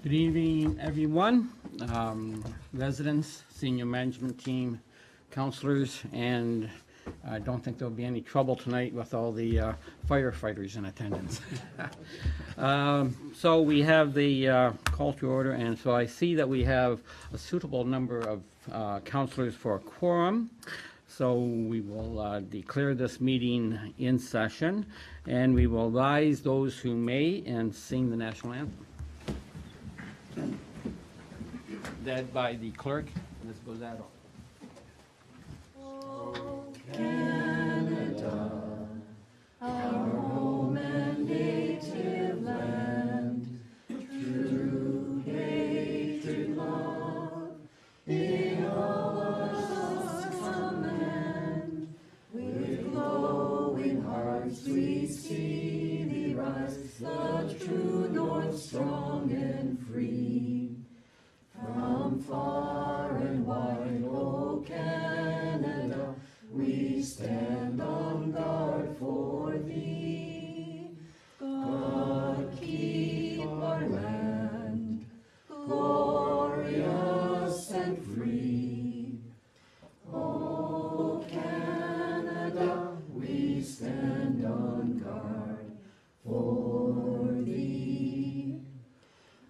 Good evening, everyone, residents, senior management team, counselors, and I don't think there'll be any trouble tonight with all the firefighters in attendance. So we have the call to order, and so I see that we have a suitable number of counselors for a quorum. So we will declare this meeting in session, and we will rise those who may and sing the national anthem. Led by the clerk, Ms. Bozzato. Oh, Canada, our home and native land, true hatred love, in all us command. With glowing hearts we see thee rise, the true north strong and free. From far and wide, O Canada, we stand on guard for thee. God keep our land, glorious and free. O Canada, we stand on guard for thee.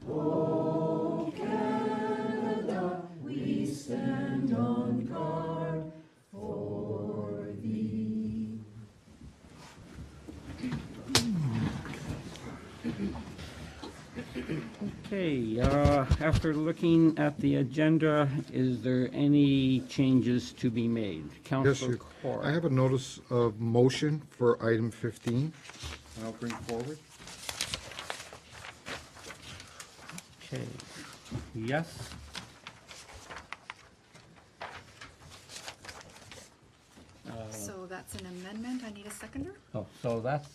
O Canada, we stand on guard for thee. Okay, after looking at the agenda, is there any changes to be made? Councilor Kaur. I have a notice of motion for item 15. I'll bring forward. Okay, yes? So that's an amendment. I need a seconder. Oh, so that's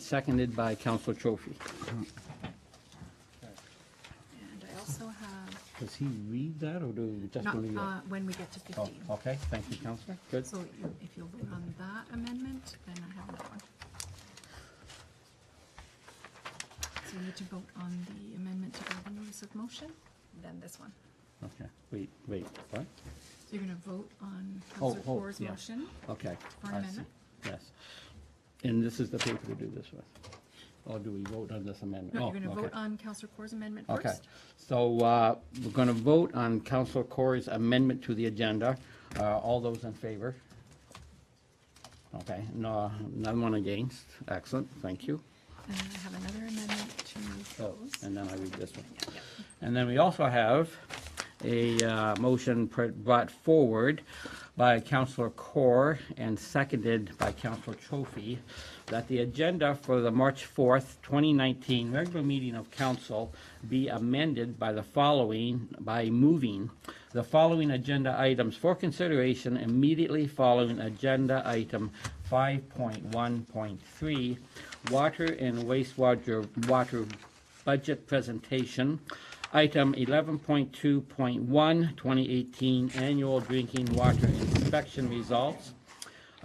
seconded by Councilor Trophy. And I also have, Does he read that, or do we just not, want to? when we get to Oh, 15. okay, thank you, Councilor. Good. So if you'll vote on that amendment, then I have another one. So you need to vote on the amendment to the notice of motion, then this one. Okay, wait, what? So you're gonna vote on Oh, Councilor Kaur's yeah. motion. Okay. For an I see. amendment? Yes. And this is the paper to do this with? Or do we vote on this amendment? No, Oh, you're gonna okay. vote on Councilor Kaur's amendment Okay, first. so we're going to vote on Councilor Corey's amendment to the agenda. All those in favor? Okay, no, none one against. Excellent, thank you. And I have another amendment to Oh, those. and then I read this one. Yeah. And then we also have a motion brought forward by Councilor Corr and seconded by Councilor Trophy that the agenda for the March 4th, 2019 regular meeting of council be amended by moving the following agenda items for consideration immediately following agenda item 5.1.3, water and water budget presentation. Item 11.2.1, 2018 annual drinking water inspection results.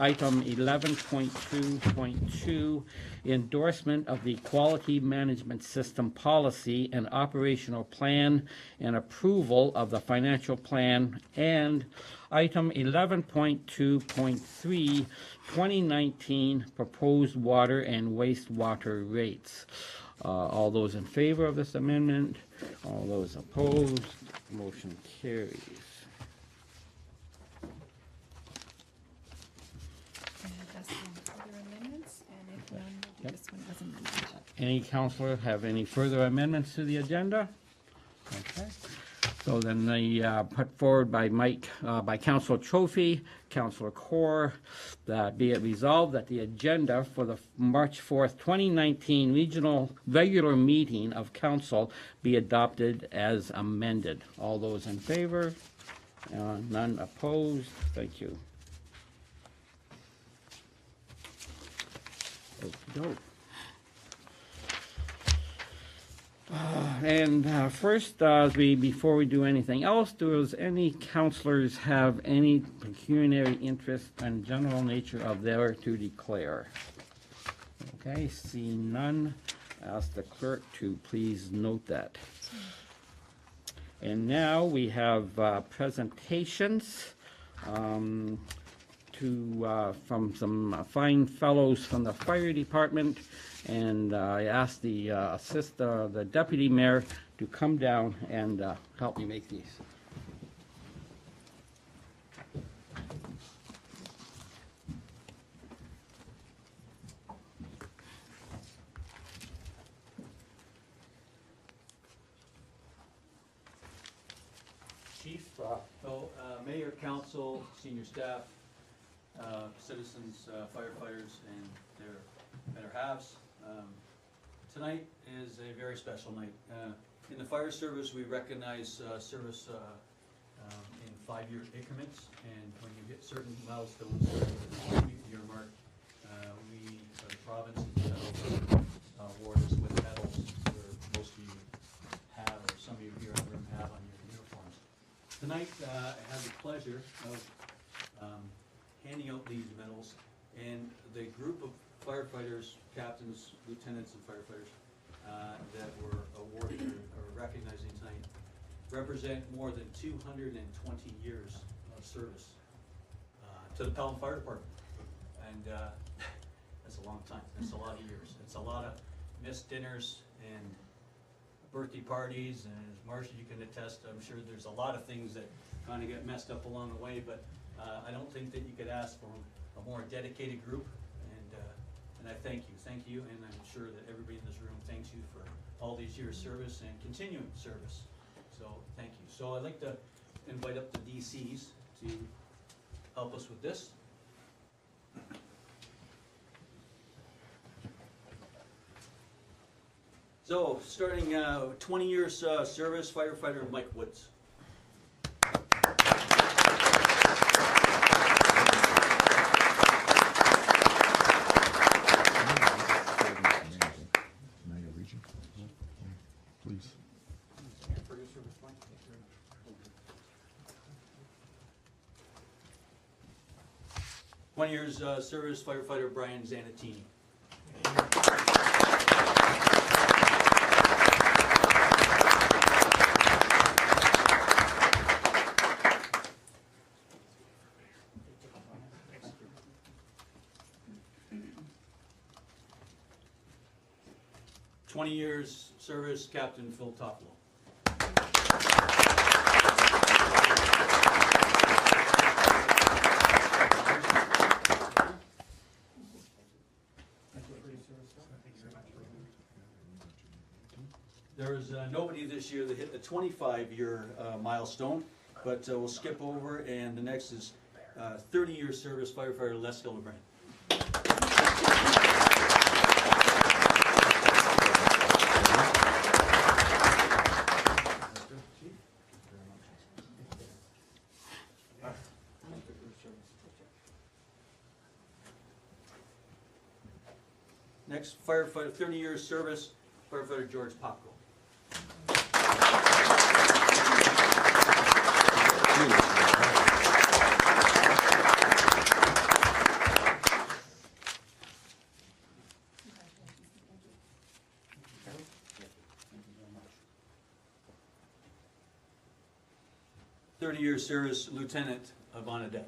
Item 11.2.2, endorsement of the quality management system policy and operational plan and approval of the financial plan. And item 11.2.3, 2019 proposed water and wastewater rates. All those in favor of this amendment? All those opposed? Motion carries. And that's other amendments, and if none, we'll do Yep. this one as amended. Any counselor have any further amendments to the agenda? Okay. So then the put forward by Councilor Trophy, Councilor Corr, that be it resolved that the agenda for the March 4th, 2019 regional regular meeting of council be adopted as amended. All those in favor? None opposed? Thank you. Okey-doke. And first, before we do anything else, does any counselors have any pecuniary interest and general nature of their to declare? Okay, seeing none, ask the clerk to please note that. And now we have presentations from some fine fellows from the fire department, and I asked the deputy mayor to come down and help me make these. Chief, Mayor, council, senior staff, citizens, firefighters, and their better halves. Tonight is a very special night. In the fire service, we recognize service in 5-year increments, and when you hit certain milestones, year mark, we, the province, award us with medals, where most of you have, or some of you here in the room have on your uniforms. Tonight, I have the pleasure of handing out these medals, and the group of firefighters, captains, lieutenants, and firefighters that were awarded or recognizing tonight represent more than 220 years of service to the Pelham Fire Department. And that's a long time. That's a lot of years. It's a lot of missed dinners and birthday parties, and as Marcia, you can attest, I'm sure there's a lot of things that kind of get messed up along the way, but I don't think that you could ask for a more dedicated group, and I thank you, and I'm sure that everybody in this room thanks you for all these years' service and continuing service. So thank you. So I'd like to invite up the DCs to help us with this. So, starting 20 years service, firefighter Mike Woods. Please. 20 years service, firefighter Brian Zanatini. Years service, Captain Phil Toplow. There was nobody this year that hit the 25-year milestone, but we'll skip over, and the next is 30-year service, firefighter Les Hildebrand. Next, firefighter, 30 years service, firefighter George Popko. Years service, Lieutenant Ivana.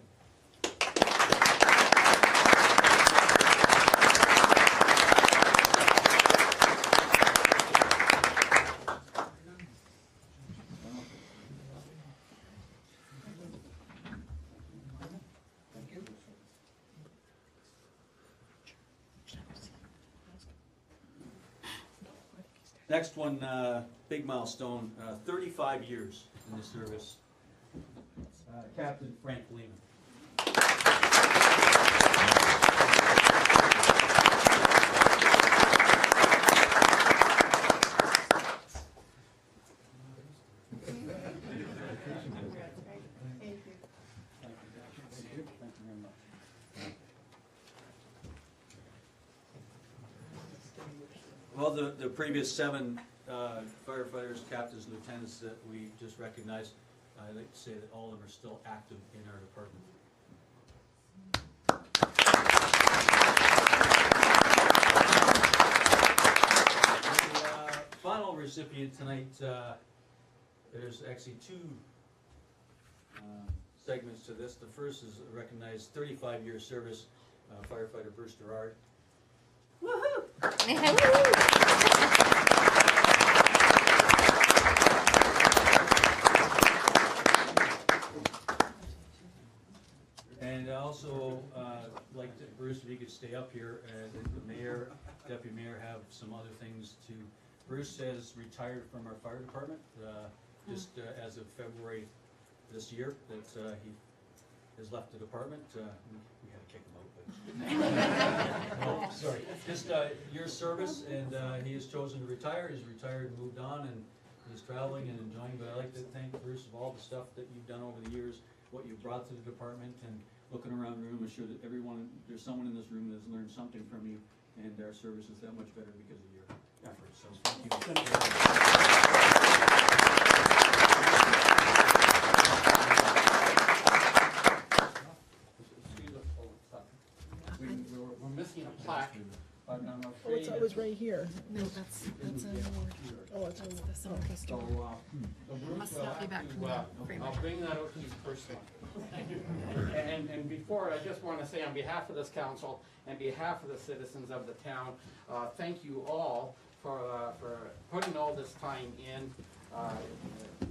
Next one, big milestone, 35 years in the service. Captain Frank Lehman. Well, the previous 7 firefighters, captains, lieutenants that we just recognized, I'd like to say that all of them are still active in our department. The final recipient tonight there's actually two segments to this. The first is recognized 35-year service firefighter Bruce Gerard. And I also like to, Bruce, if you could stay up here, and the mayor, deputy mayor have some other things to. Bruce has retired from our fire department, just as of February this year, that he has left the department. We had to kick him out, but. Oh, sorry, just your service, and he has chosen to retire. He's retired and moved on, and he's traveling and enjoying, but I'd like to thank Bruce of all the stuff that you've done over the years, what you've brought to the department, and looking around the room, I'm sure that there's someone in this room that has learned something from you, and our service is that much better because of your efforts, so thank you. We're missing a plaque, but I'm Oh, afraid. it was right here. No, that's an award. Oh, it's on That's the summer So, festival. so Bruce Must will not be have back to, from the framework. I'll bring that out to you personally. And before, I just want to say on behalf of this council and behalf of the citizens of the town, thank you all for putting all this time in. The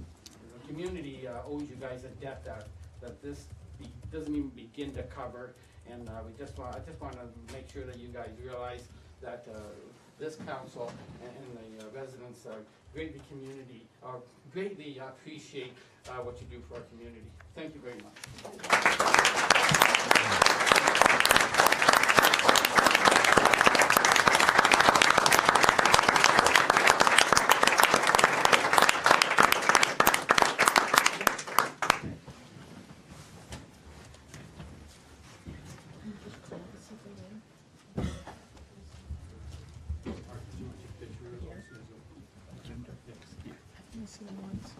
community owes you guys a debt that this doesn't even begin to cover. And I just want to make sure that you guys realize that this council and the residents greatly appreciate what you do for our community. Thank you very much. Let me see the ones.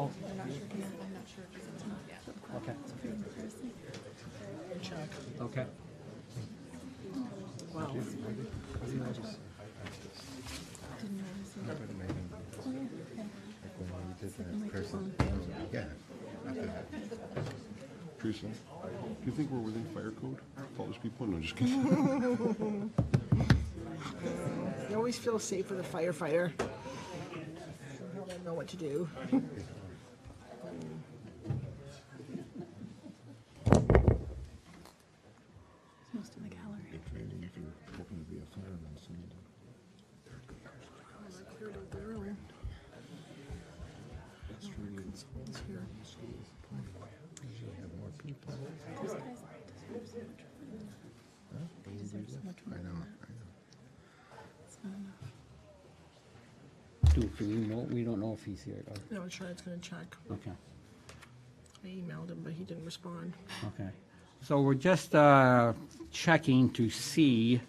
I'm not sure because it's not yet. Okay. Check. Okay. Wow. Didn't notice Yeah. After that. Teresa, do you think we're within fire code? Polish people? No, just kidding. You always feel safe with a firefighter. They don't know what to do. most in the gallery. Get training if you're hoping to be a fireman someday. Cleared out the room. That's training. Consultants here. Usually have more people. This guy's he deserves so much more. I know, I know. It's not enough. Do we know? We don't know if he's here. No, Charlotte's gonna check. Okay. I emailed him, but he didn't respond. Okay. So we're just checking to see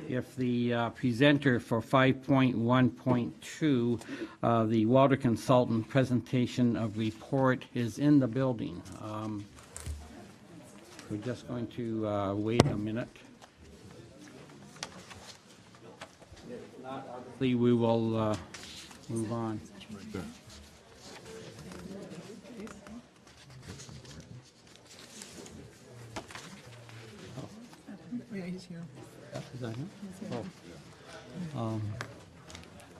if the presenter for 5.1.2, the water consultant presentation of report is in the building. We're just going to wait a minute. If not, obviously, we will move on. Right there. Yeah, he's here. Is that him? Oh.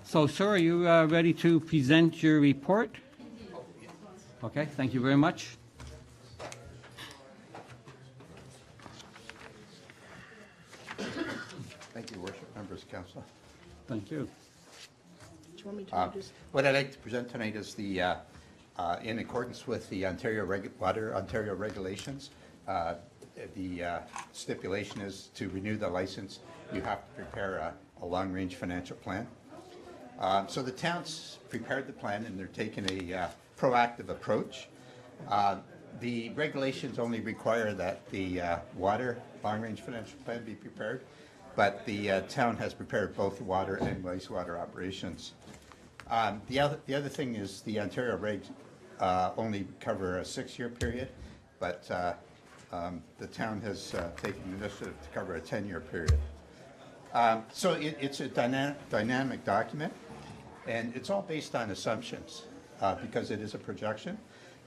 So, sir, are you ready to present your report? Okay, thank you very much. Thank you, Worship Members, Council. Thank you. Do you want me to introduce? What I'd like to present tonight is the, in accordance with the Water Ontario regulations, the stipulation is to renew the license, you have to prepare a long-range financial plan. So the town's prepared the plan and they're taking a proactive approach. The regulations only require that the water long-range financial plan be prepared. but the town has prepared both water and wastewater operations. The other thing is the Ontario regs only cover a 6-year period, but the town has taken the initiative to cover a 10-year period. So it's a dynamic document, and it's all based on assumptions because it is a projection.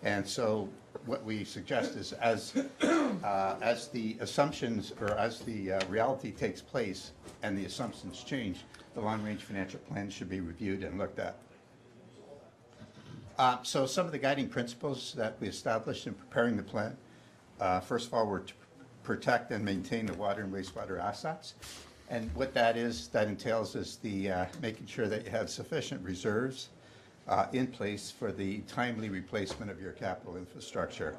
And so what we suggest is as the assumptions or as the reality takes place and the assumptions change, the long-range financial plan should be reviewed and looked at. So some of the guiding principles that we established in preparing the plan, first of all, were to protect and maintain the water and wastewater assets. And what that entails is the making sure that you have sufficient reserves in place for the timely replacement of your capital infrastructure.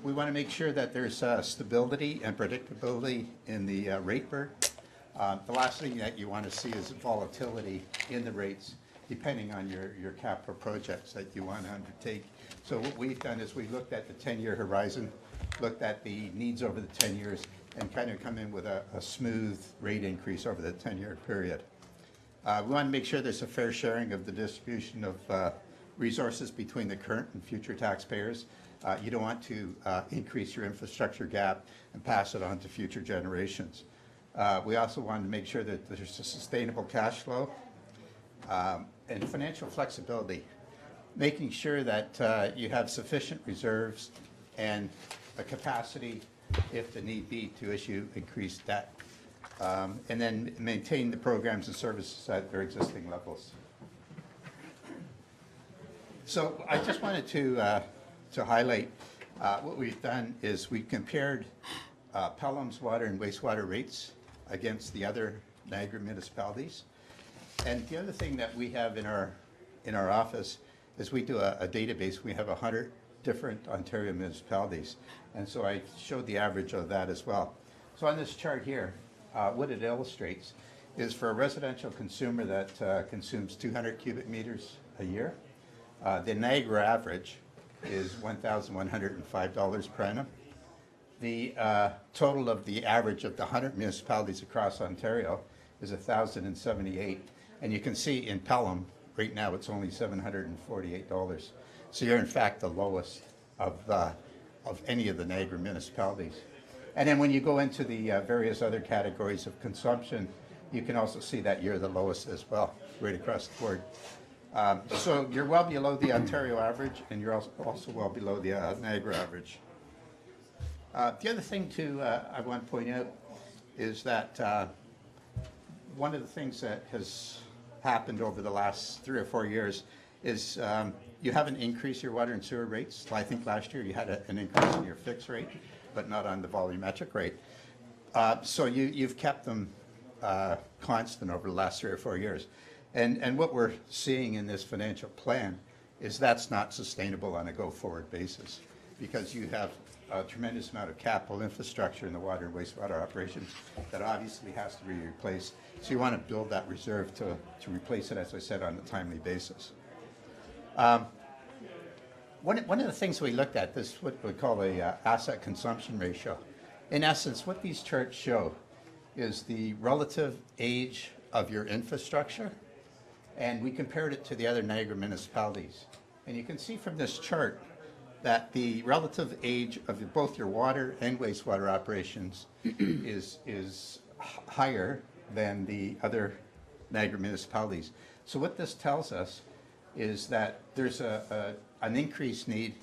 We want to make sure that there's stability and predictability in the rate burden. The last thing that you want to see is volatility in the rates depending on your capital projects that you want to undertake. So what we've done is we looked at the 10-year horizon, looked at the needs over the 10 years, and kind of come in with a smooth rate increase over the 10-year period. We want to make sure there's a fair sharing of the distribution of resources between the current and future taxpayers. You don't want to increase your infrastructure gap and pass it on to future generations. We also want to make sure that there's a sustainable cash flow and financial flexibility, making sure that you have sufficient reserves and a capacity, if the need be, to issue increased debt. And then maintain the programs and services at their existing levels. So I just wanted to highlight what we've done is we compared Pelham's water and wastewater rates against the other Niagara municipalities. And the other thing that we have in our office is we do a database. We have 100 different Ontario municipalities. And so I showed the average of that as well. So on this chart here, what it illustrates is for a residential consumer that consumes 200 cubic meters a year, the Niagara average is $1,105 per annum. The total of the average of the 100 municipalities across Ontario is $1,078. And you can see in Pelham, right now it's only $748. So you're in fact the lowest of any of the Niagara municipalities. And then when you go into the various other categories of consumption, you can also see that you're the lowest as well, right across the board. So you're well below the Ontario average, and you're also well below the Niagara average. The other thing too I want to point out is that one of the things that has happened over the last 3 or 4 years is you haven't increased your water and sewer rates. I think last year you had an increase in your fixed rate, but not on the volumetric rate. So you've kept them constant over the last 3 or 4 years. And what we're seeing in this financial plan is that's not sustainable on a go-forward basis, because you have a tremendous amount of capital infrastructure in the water and wastewater operations that obviously has to be replaced. So you want to build that reserve to replace it, as I said, on a timely basis. One of the things we looked at, this is what we call a asset consumption ratio. In essence, what these charts show is the relative age of your infrastructure, and we compared it to the other Niagara municipalities. And you can see from this chart that the relative age of both your water and wastewater operations is higher than the other Niagara municipalities. So what this tells us is that there's an increased need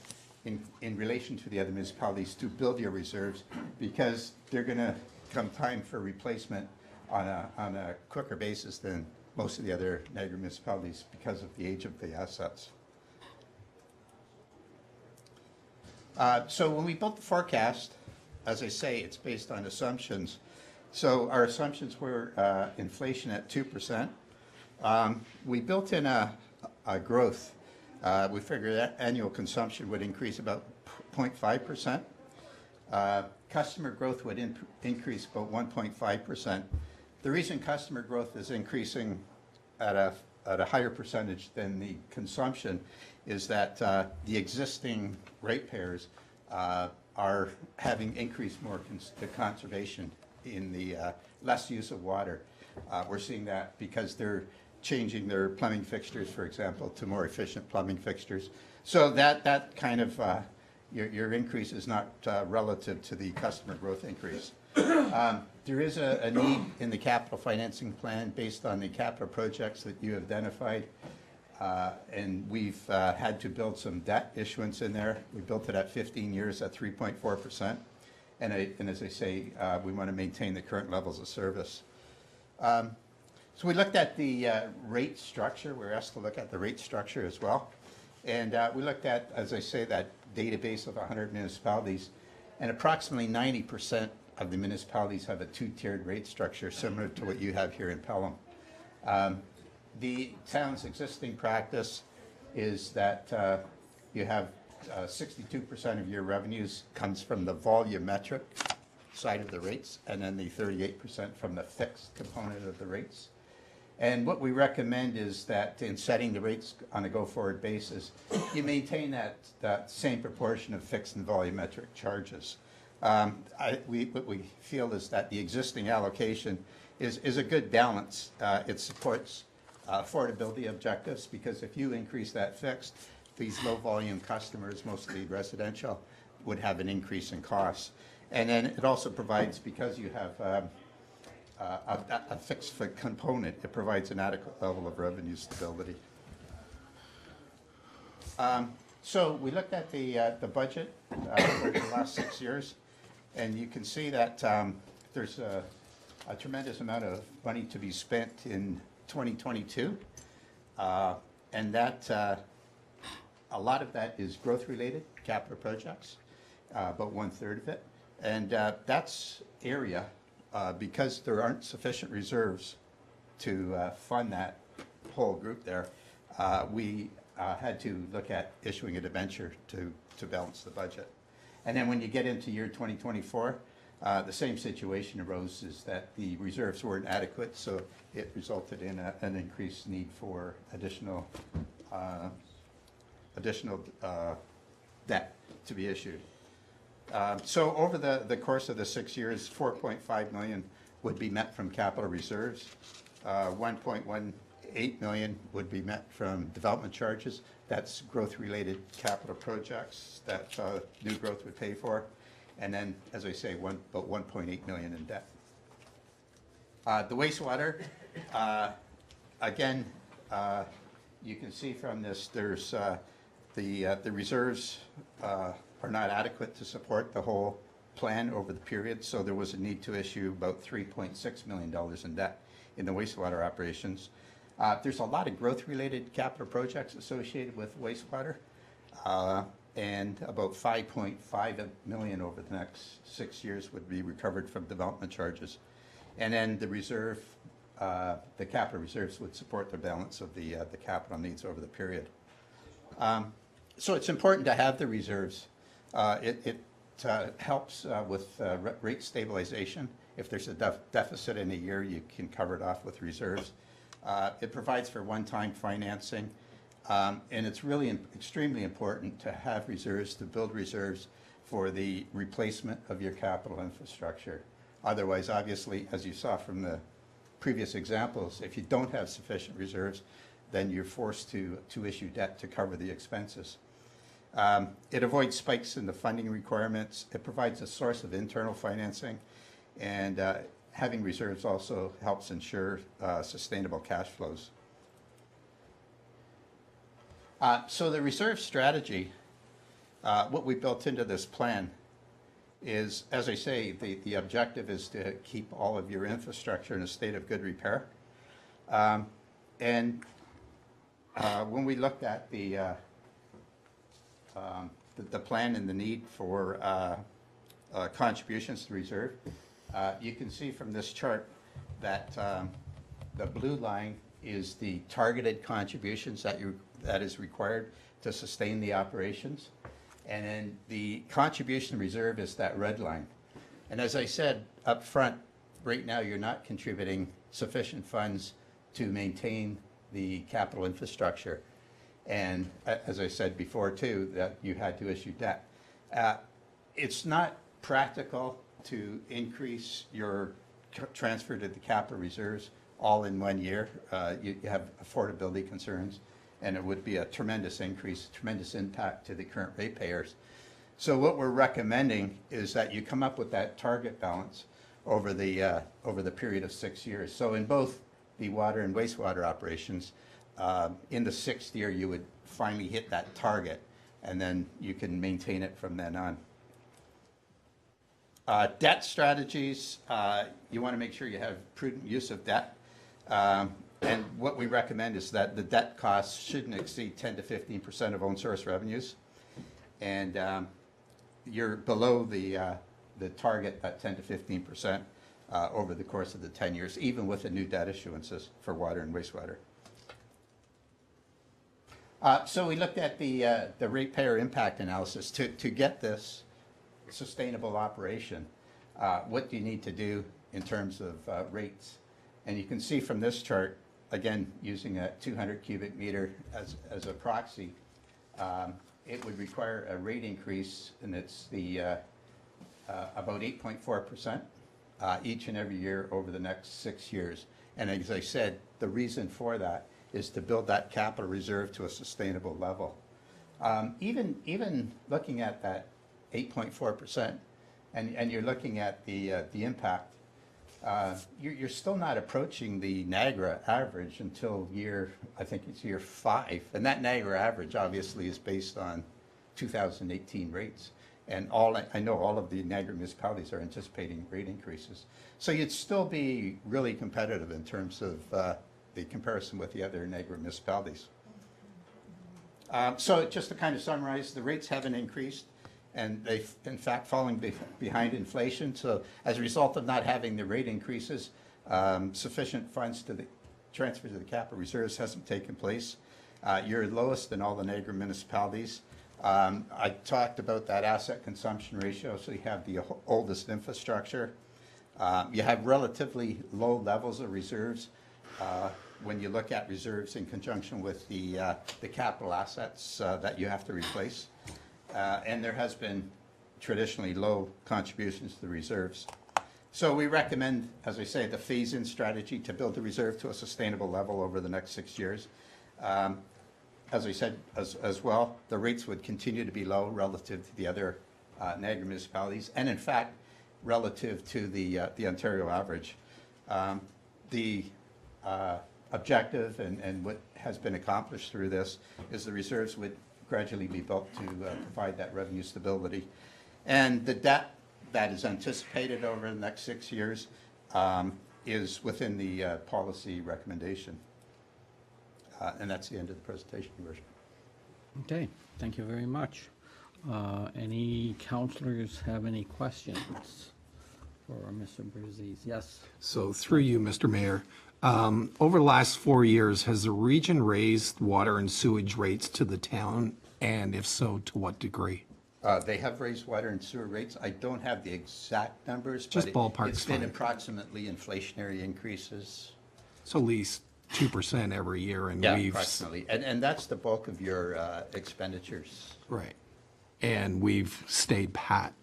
in relation to the other municipalities to build your reserves, because they're going to come time for replacement on a quicker basis than most of the other Niagara municipalities because of the age of the assets. So when we built the forecast, as I say, it's based on assumptions. So our assumptions were inflation at 2%. We built in a growth. We figured that annual consumption would increase about 0.5%. Customer growth would increase about 1.5%. The reason customer growth is increasing at a higher percentage than the consumption is that the existing ratepayers are having increased more conservation in the less use of water. We're seeing that because they're changing their plumbing fixtures, for example, to more efficient plumbing fixtures. So that kind of, your increase is not relative to the customer growth increase. There is a need in the capital financing plan based on the capital projects that you identified. And we've had to build some debt issuance in there. We built it at 15 years at 3.4%. And as I say, we want to maintain the current levels of service. So we looked at the rate structure. We were asked to look at the rate structure as well. And we looked at, as I say, that database of 100 municipalities. And approximately 90% of the municipalities have a two-tiered rate structure similar to what you have here in Pelham. The town's existing practice is that you have 62% of your revenues comes from the volumetric side of the rates, and then the 38% from the fixed component of the rates. And what we recommend is that in setting the rates on a go-forward basis, you maintain that same proportion of fixed and volumetric charges. What we feel is that the existing allocation is a good balance. It supports affordability objectives, because if you increase that fixed, these low-volume customers, mostly residential, would have an increase in costs. And then it also provides, because you have a fixed component, it provides an adequate level of revenue stability. So we looked at the budget for the last 6 years, and you can see that there's a tremendous amount of money to be spent in 2022, and that a lot of that is growth-related capital projects, about 1/3 of it, and that's area because there aren't sufficient reserves to fund that whole group there. We had to look at issuing a debenture to balance the budget. And then when you get into year 2024, the same situation arose, is that the reserves weren't adequate, so it resulted in an increased need for additional debt to be issued. So over the course of the 6 years, $4.5 million would be met from capital reserves. $1.18 million would be met from development charges. That's growth-related capital projects that new growth would pay for. And then, as I say, about $1.8 million in debt. The wastewater, again, you can see from this, there's the reserves are not adequate to support the whole plan over the period, so there was a need to issue about $3.6 million in debt in the wastewater operations. There's a lot of growth-related capital projects associated with wastewater, and about $5.5 million over the next 6 years would be recovered from development charges. And then the reserve, the capital reserves would support the balance of the capital needs over the period. So it's important to have the reserves. It helps with rate stabilization. If there's a deficit in a year, you can cover it off with reserves. It provides for one-time financing, and it's really extremely important to have reserves, to build reserves for the replacement of your capital infrastructure. Otherwise, obviously, as you saw from the previous examples, if you don't have sufficient reserves, then you're forced to issue debt to cover the expenses. It avoids spikes in the funding requirements. It provides a source of internal financing, and having reserves also helps ensure sustainable cash flows. So the reserve strategy, what we built into this plan is, as I say, the objective is to keep all of your infrastructure in a state of good repair. And when we looked at the plan and the need for contributions to reserve, you can see from this chart that the blue line is the targeted contributions that is required to sustain the operations. And then the contribution reserve is that red line. And as I said up front, right now you're not contributing sufficient funds to maintain the capital infrastructure. And as I said before too, that you had to issue debt. It's not practical to increase your transfer to the capital reserves all in 1 year, you have affordability concerns, and it would be a tremendous increase, tremendous impact to the current ratepayers. So what we're recommending is that you come up with that target balance over the period of 6 years. So in both the water and wastewater operations, in the 6th year, you would finally hit that target, and then you can maintain it from then on. Debt strategies, you want to make sure you have prudent use of debt. And what we recommend is that the debt costs shouldn't exceed 10 to 15% of own source revenues. And you're below the target at 10 to 15% over the course of the 10 years, even with the new debt issuances for water and wastewater. So we looked at the ratepayer impact analysis. To get this sustainable operation, what do you need to do in terms of rates? And you can see from this chart, again, using a 200 cubic meter as a proxy, it would require a rate increase, and it's about 8.4% each and every year over the next 6 years. And as I said, the reason for that is to build that capital reserve to a sustainable level. Even looking at that 8.4%, and you're looking at the impact, you're still not approaching the Niagara average until I think it's year 5. And that Niagara average obviously is based on 2018 rates. And I know all of the Niagara municipalities are anticipating rate increases. So you'd still be really competitive in terms of the comparison with the other Niagara municipalities. So just to kind of summarize, the rates haven't increased, and they've in fact falling behind inflation. So as a result of not having the rate increases, sufficient funds to the transfer to the capital reserves hasn't taken place. You're lowest in all the Niagara municipalities. I talked about that asset consumption ratio, so you have the oldest infrastructure. You have relatively low levels of reserves when you look at reserves in conjunction with the capital assets that you have to replace. And there has been traditionally low contributions to the reserves. So we recommend, as I say, the phase-in strategy to build the reserve to a sustainable level over the next 6 years. As I said as well, the rates would continue to be low relative to the other Niagara municipalities, and in fact, relative to the Ontario average. The objective and what has been accomplished through this is the reserves would gradually be built to provide that revenue stability. And the debt that is anticipated over the next 6 years is within the policy recommendation. And that's the end of the presentation, Your Worship. Okay, thank you very much. Any councillors have any questions for Mr. Brzezis? Yes? So through you, Mr. Mayor, over the last 4 years, has the region raised water and sewage rates to the town? And if so, to what degree? They have raised water and sewer rates. I don't have the exact numbers, Just but ballpark's it's been fine. approximately inflationary increases. So at least 2% every year, and Yeah, we've... approximately. And that's the bulk of your expenditures. Right. And we've stayed pat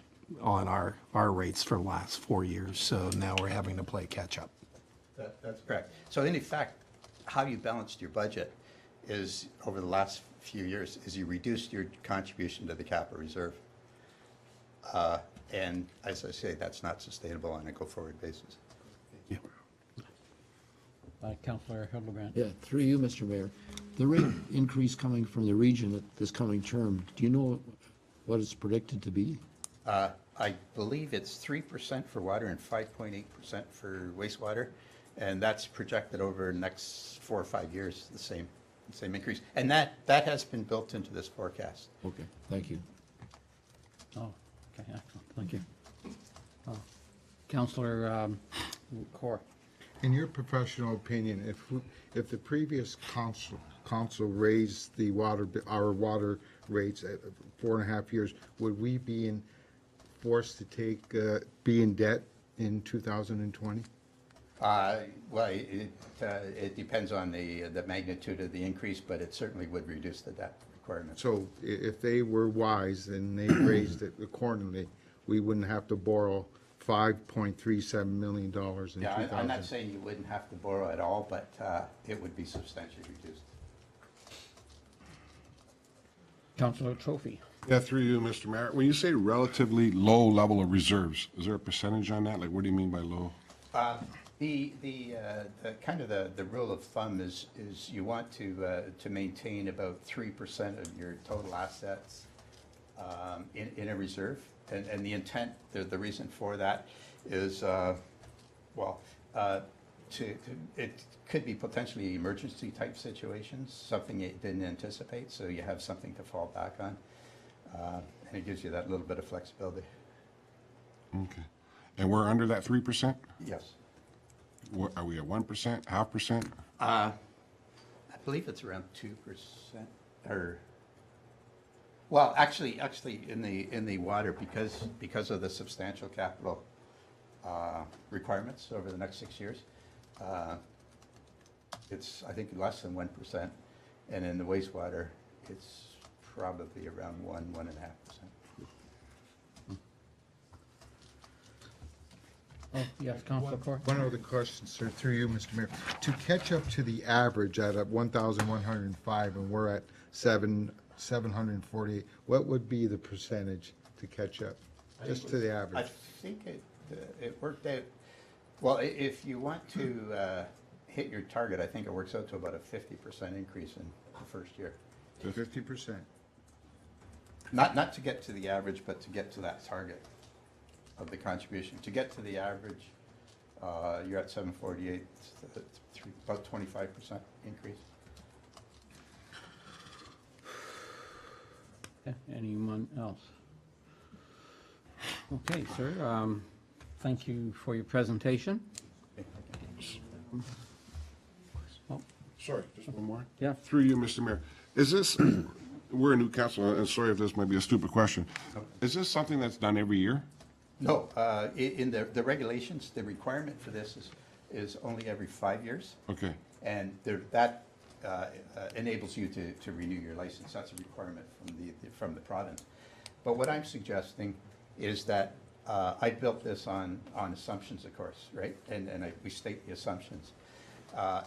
on our rates for the last 4 years, so now we're having to play catch-up. That's correct. So in fact, how you balanced your budget is, over the last few years, is you reduced your contribution to the capital reserve. And as I say, that's not sustainable on a go-forward basis. Yeah. Councillor Hildebrand? Yeah, through you, Mr. Mayor. The rate increase coming from the region at this coming term, do you know what it's predicted to be? I believe it's 3% for water and 5.8% for wastewater, and that's projected over the next 4 or 5 years, the same increase. And that has been built into this forecast. Okay, thank you. Oh, okay, excellent, thank you. Councillor Core? In your professional opinion, if the previous council raised our water rates at 4.5 years, would we be forced to be in debt in 2020? Well, it depends on the magnitude of the increase, but it certainly would reduce the debt requirement. So if they were wise and they raised it accordingly, we wouldn't have to borrow $5.37 million in 2000. Yeah, I'm not saying you wouldn't have to borrow at all, but it would be substantially reduced. Councillor Trophy. Yeah, through you, Mr. Mayor. When you say relatively low level of reserves, is there a percentage on that? Like, what do you mean by low? The kind of the rule of thumb is you want to maintain about 3% of your total assets in a reserve. And the intent, the reason for that is, it could be potentially emergency type situations, something you didn't anticipate, so you have something to fall back on. And it gives you that little bit of flexibility. Okay. And we're under that 3%? Yes. Are we at 1%, 0.5%? I believe it's around 2%, or, well, actually, in the water, because of the substantial capital requirements over the next 6 years, it's, I think, less than 1%, and in the wastewater, it's probably around 1.5%. Oh, yes, Councillor Court. One other question, sir, through you, Mr. Mayor. To catch up to the average at 1,105, and we're at 748, what would be the percentage to catch up, just to the I average? think it worked out, well, if you want to hit your target, I think it works out to about a 50% increase in the first year. 50%. Not to get to the average, but to get to that target of the contribution. To get to the average, you're at 748, about 25% increase. Okay, anyone else? Okay, sir, thank you for your presentation. Oh, Sorry, just one more. yeah, Through you, Mr. Mayor. Is this, we're a new council, and sorry if this might be a stupid question. Is this something that's done every year? No, in the regulations, the requirement for this is only every 5 years. Okay. And that enables you to renew your license. That's a requirement from the province. But what I'm suggesting is that I built this on assumptions, of course, right? And we state the assumptions.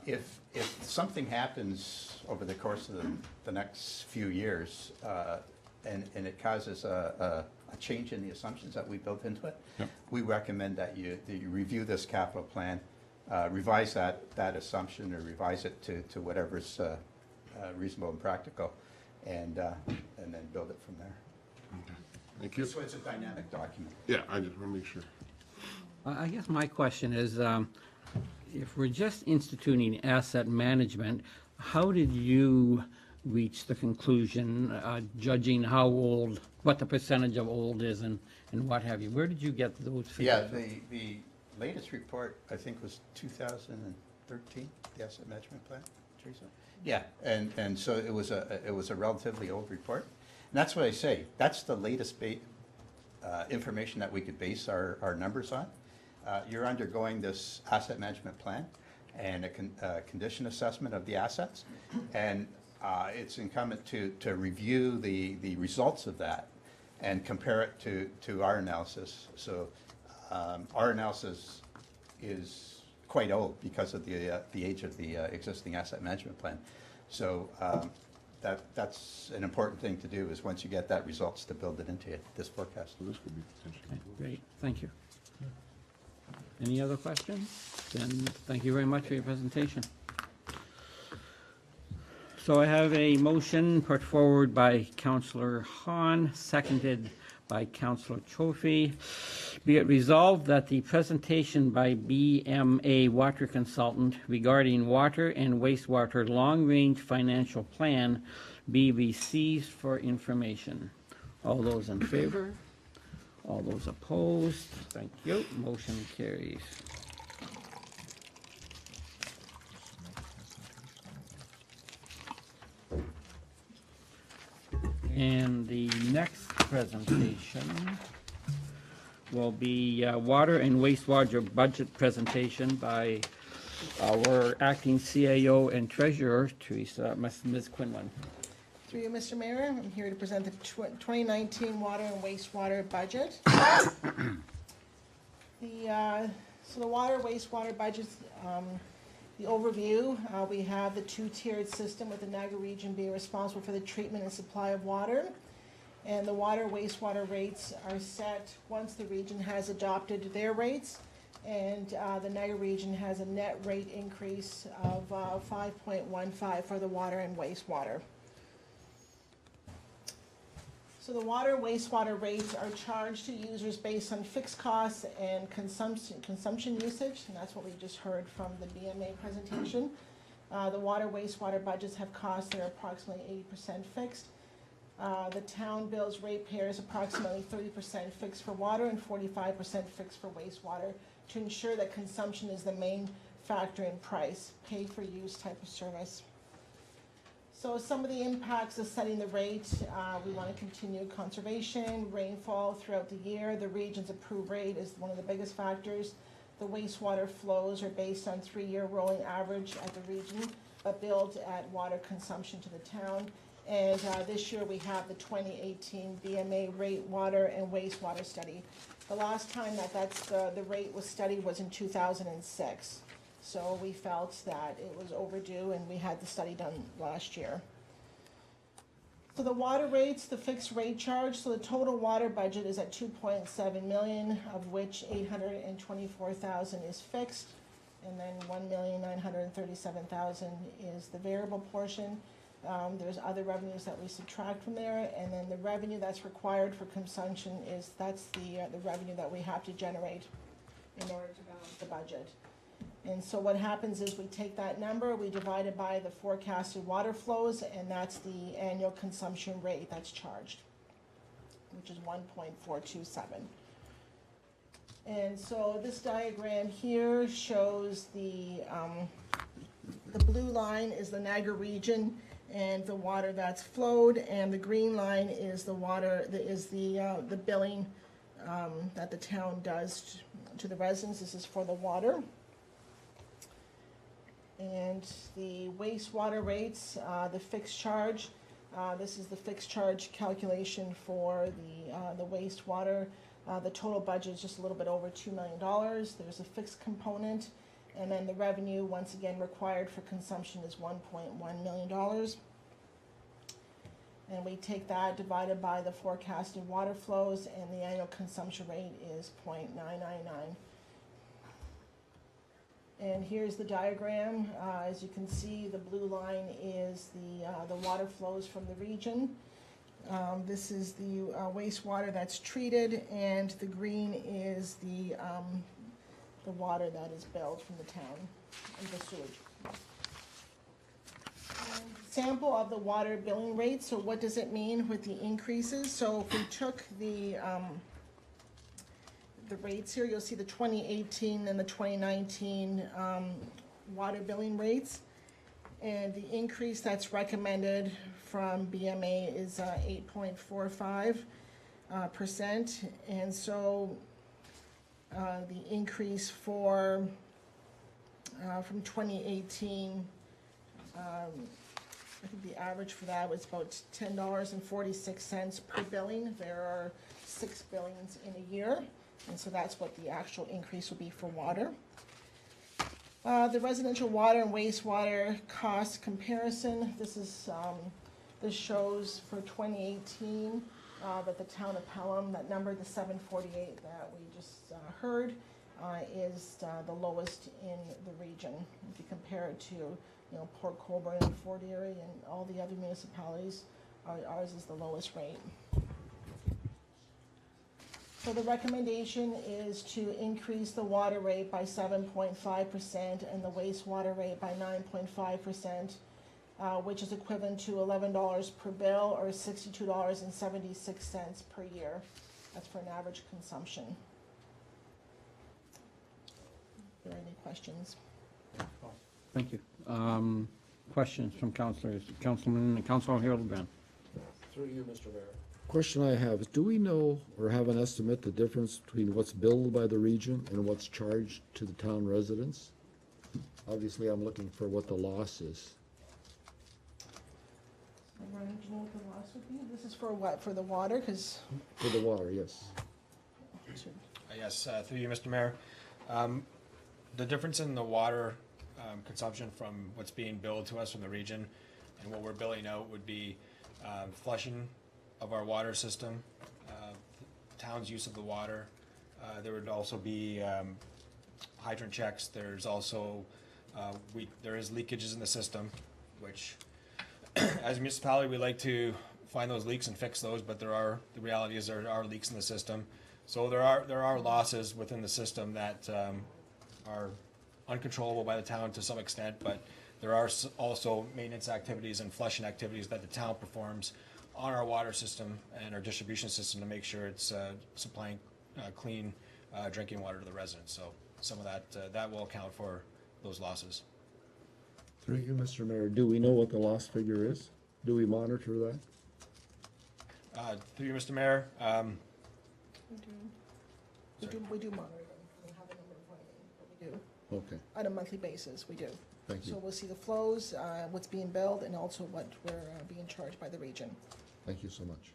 If something happens over the course of the next few years, and it causes a change in the assumptions that we built into it, Yep. we recommend that you review this capital plan, revise that assumption, or revise it to whatever's reasonable and practical, and then build it from there. Thank you. So it's a dynamic document. Yeah, I just want to make sure. I guess my question is, if we're just instituting asset management, how did you reach the conclusion, judging how old, what the percentage of old is and what have you? Where did you get those figures? Yeah, the latest report, I think, was 2013, the asset management plan, Teresa? Yeah, and so it was a relatively old report. And that's what I say, that's the latest information that we could base our numbers on. You're undergoing this asset management plan and a condition assessment of the assets, and it's incumbent to review the results of that and compare it to our analysis. So our analysis is quite old because of the age of the existing asset management plan. So that's an important thing to do, is once you get that results, to build it into this forecast. So this could be potentially. Okay, great, thank you. Any other questions? Then thank you very much for your presentation. So I have a motion put forward by Councillor Hahn, seconded by Councillor Trophy. Be it resolved that the presentation by BMA Water Consultant regarding water and wastewater long-range financial plan be received for information. All those in favor? All those opposed? Thank you. Motion carries. And the next presentation will be water and wastewater budget presentation by our acting CAO and treasurer, Teresa, Ms. Quinlan. Through you, Mr. Mayor, I'm here to present the 2019 water and wastewater budget. So the water wastewater budgets, the overview, we have the two-tiered system with the Niagara region being responsible for the treatment and supply of water. And the water wastewater rates are set once the region has adopted their rates. And the Niagara region has a net rate increase of 5.15 for the water and wastewater. So the water wastewater rates are charged to users based on fixed costs and consumption usage, and that's what we just heard from the BMA presentation. The water wastewater budgets have costs that are approximately 80% fixed. The town bills ratepayers approximately 30% fixed for water and 45% fixed for wastewater to ensure that consumption is the main factor in price, pay for use type of service. So some of the impacts of setting the rate, we want to continue conservation, rainfall throughout the year. The region's approved rate is one of the biggest factors. The wastewater flows are based on 3-year rolling average at the region, but billed at water consumption to the town. And this year we have the 2018 BMA rate water and wastewater study. The last time the rate was studied was in 2006. So we felt that it was overdue and we had the study done last year. So the water rates, the fixed rate charge, so the total water budget is at 2.7 million, of which 824,000 is fixed, and then 1,937,000 is the variable portion. There's other revenues that we subtract from there, and then the revenue that's required for consumption that's the revenue that we have to generate in order to balance the budget. And so what happens is we take that number, we divide it by the forecasted water flows, and that's the annual consumption rate that's charged, which is 1.427. And so this diagram here shows the blue line is the Niagara region and the water that's flowed, and the green line is the water that is the billing that the town does to the residents. This is for the water. And the wastewater rates, the fixed charge, this is the fixed charge calculation for the wastewater. The total budget is just a little bit over $2 million. There's a fixed component, and then the revenue, once again, required for consumption is $1.1 million. And we take that divided by the forecasted water flows, and the annual consumption rate is 0.999. And here's the diagram. As you can see, the blue line is the water flows from the region. This is the wastewater that's treated, and the green is the water that is billed from the town, and the sewage. Sample of the water billing rate. So what does it mean with the increases? So if we took the rates here, you'll see the 2018 and the 2019 water billing rates. And the increase that's recommended from BMA is 8.45%. And so the increase from 2018, I think the average for that was about $10.46 per billing. There are 6 billings in a year. And so that's what the actual increase will be for water. The residential water and wastewater cost comparison. This shows for 2018 that the town of Pelham, that number, the 748 that we just heard, is the lowest in the region. If you compare it to, Port Colborne and Fort Erie and all the other municipalities, ours is the lowest rate. So the recommendation is to increase the water rate by 7.5% and the wastewater rate by 9.5%, which is equivalent to $11 per bill or $62.76 per year. That's for an average consumption. Are there any questions? Thank you. Questions from councilors? Councilor Hildebrand. Through you, Mr. Mayor. Question I have is, do we know or have an estimate the difference between what's billed by the region and what's charged to the town residents? Obviously, I'm looking for what the loss is. Ryan, do you know what the loss would be? This is for what? For the water? Because For the water, yes. Yes, through you, Mr. Mayor. The difference in the water consumption from what's being billed to us from the region and what we're billing out would be flushing of our water system, town's use of the water. There would also be hydrant checks. There's also, there is leakages in the system, which as a municipality, we like to find those leaks and fix those, but the reality is there are leaks in the system. So there are losses within the system that are uncontrollable by the town to some extent, but there are also maintenance activities and flushing activities that the town performs on our water system and our distribution system to make sure it's supplying clean drinking water to the residents. So some of that will account for those losses. Through you, Mr. Mayor, do we know what the loss figure is? Do we monitor that? Through you, Mr. Mayor, We do monitor them. I don't have a number in front of me, but we do. Okay, On a monthly basis, we do. thank So you. we'll see the flows, what's being billed, and also what we're being charged by the region. Thank you so much.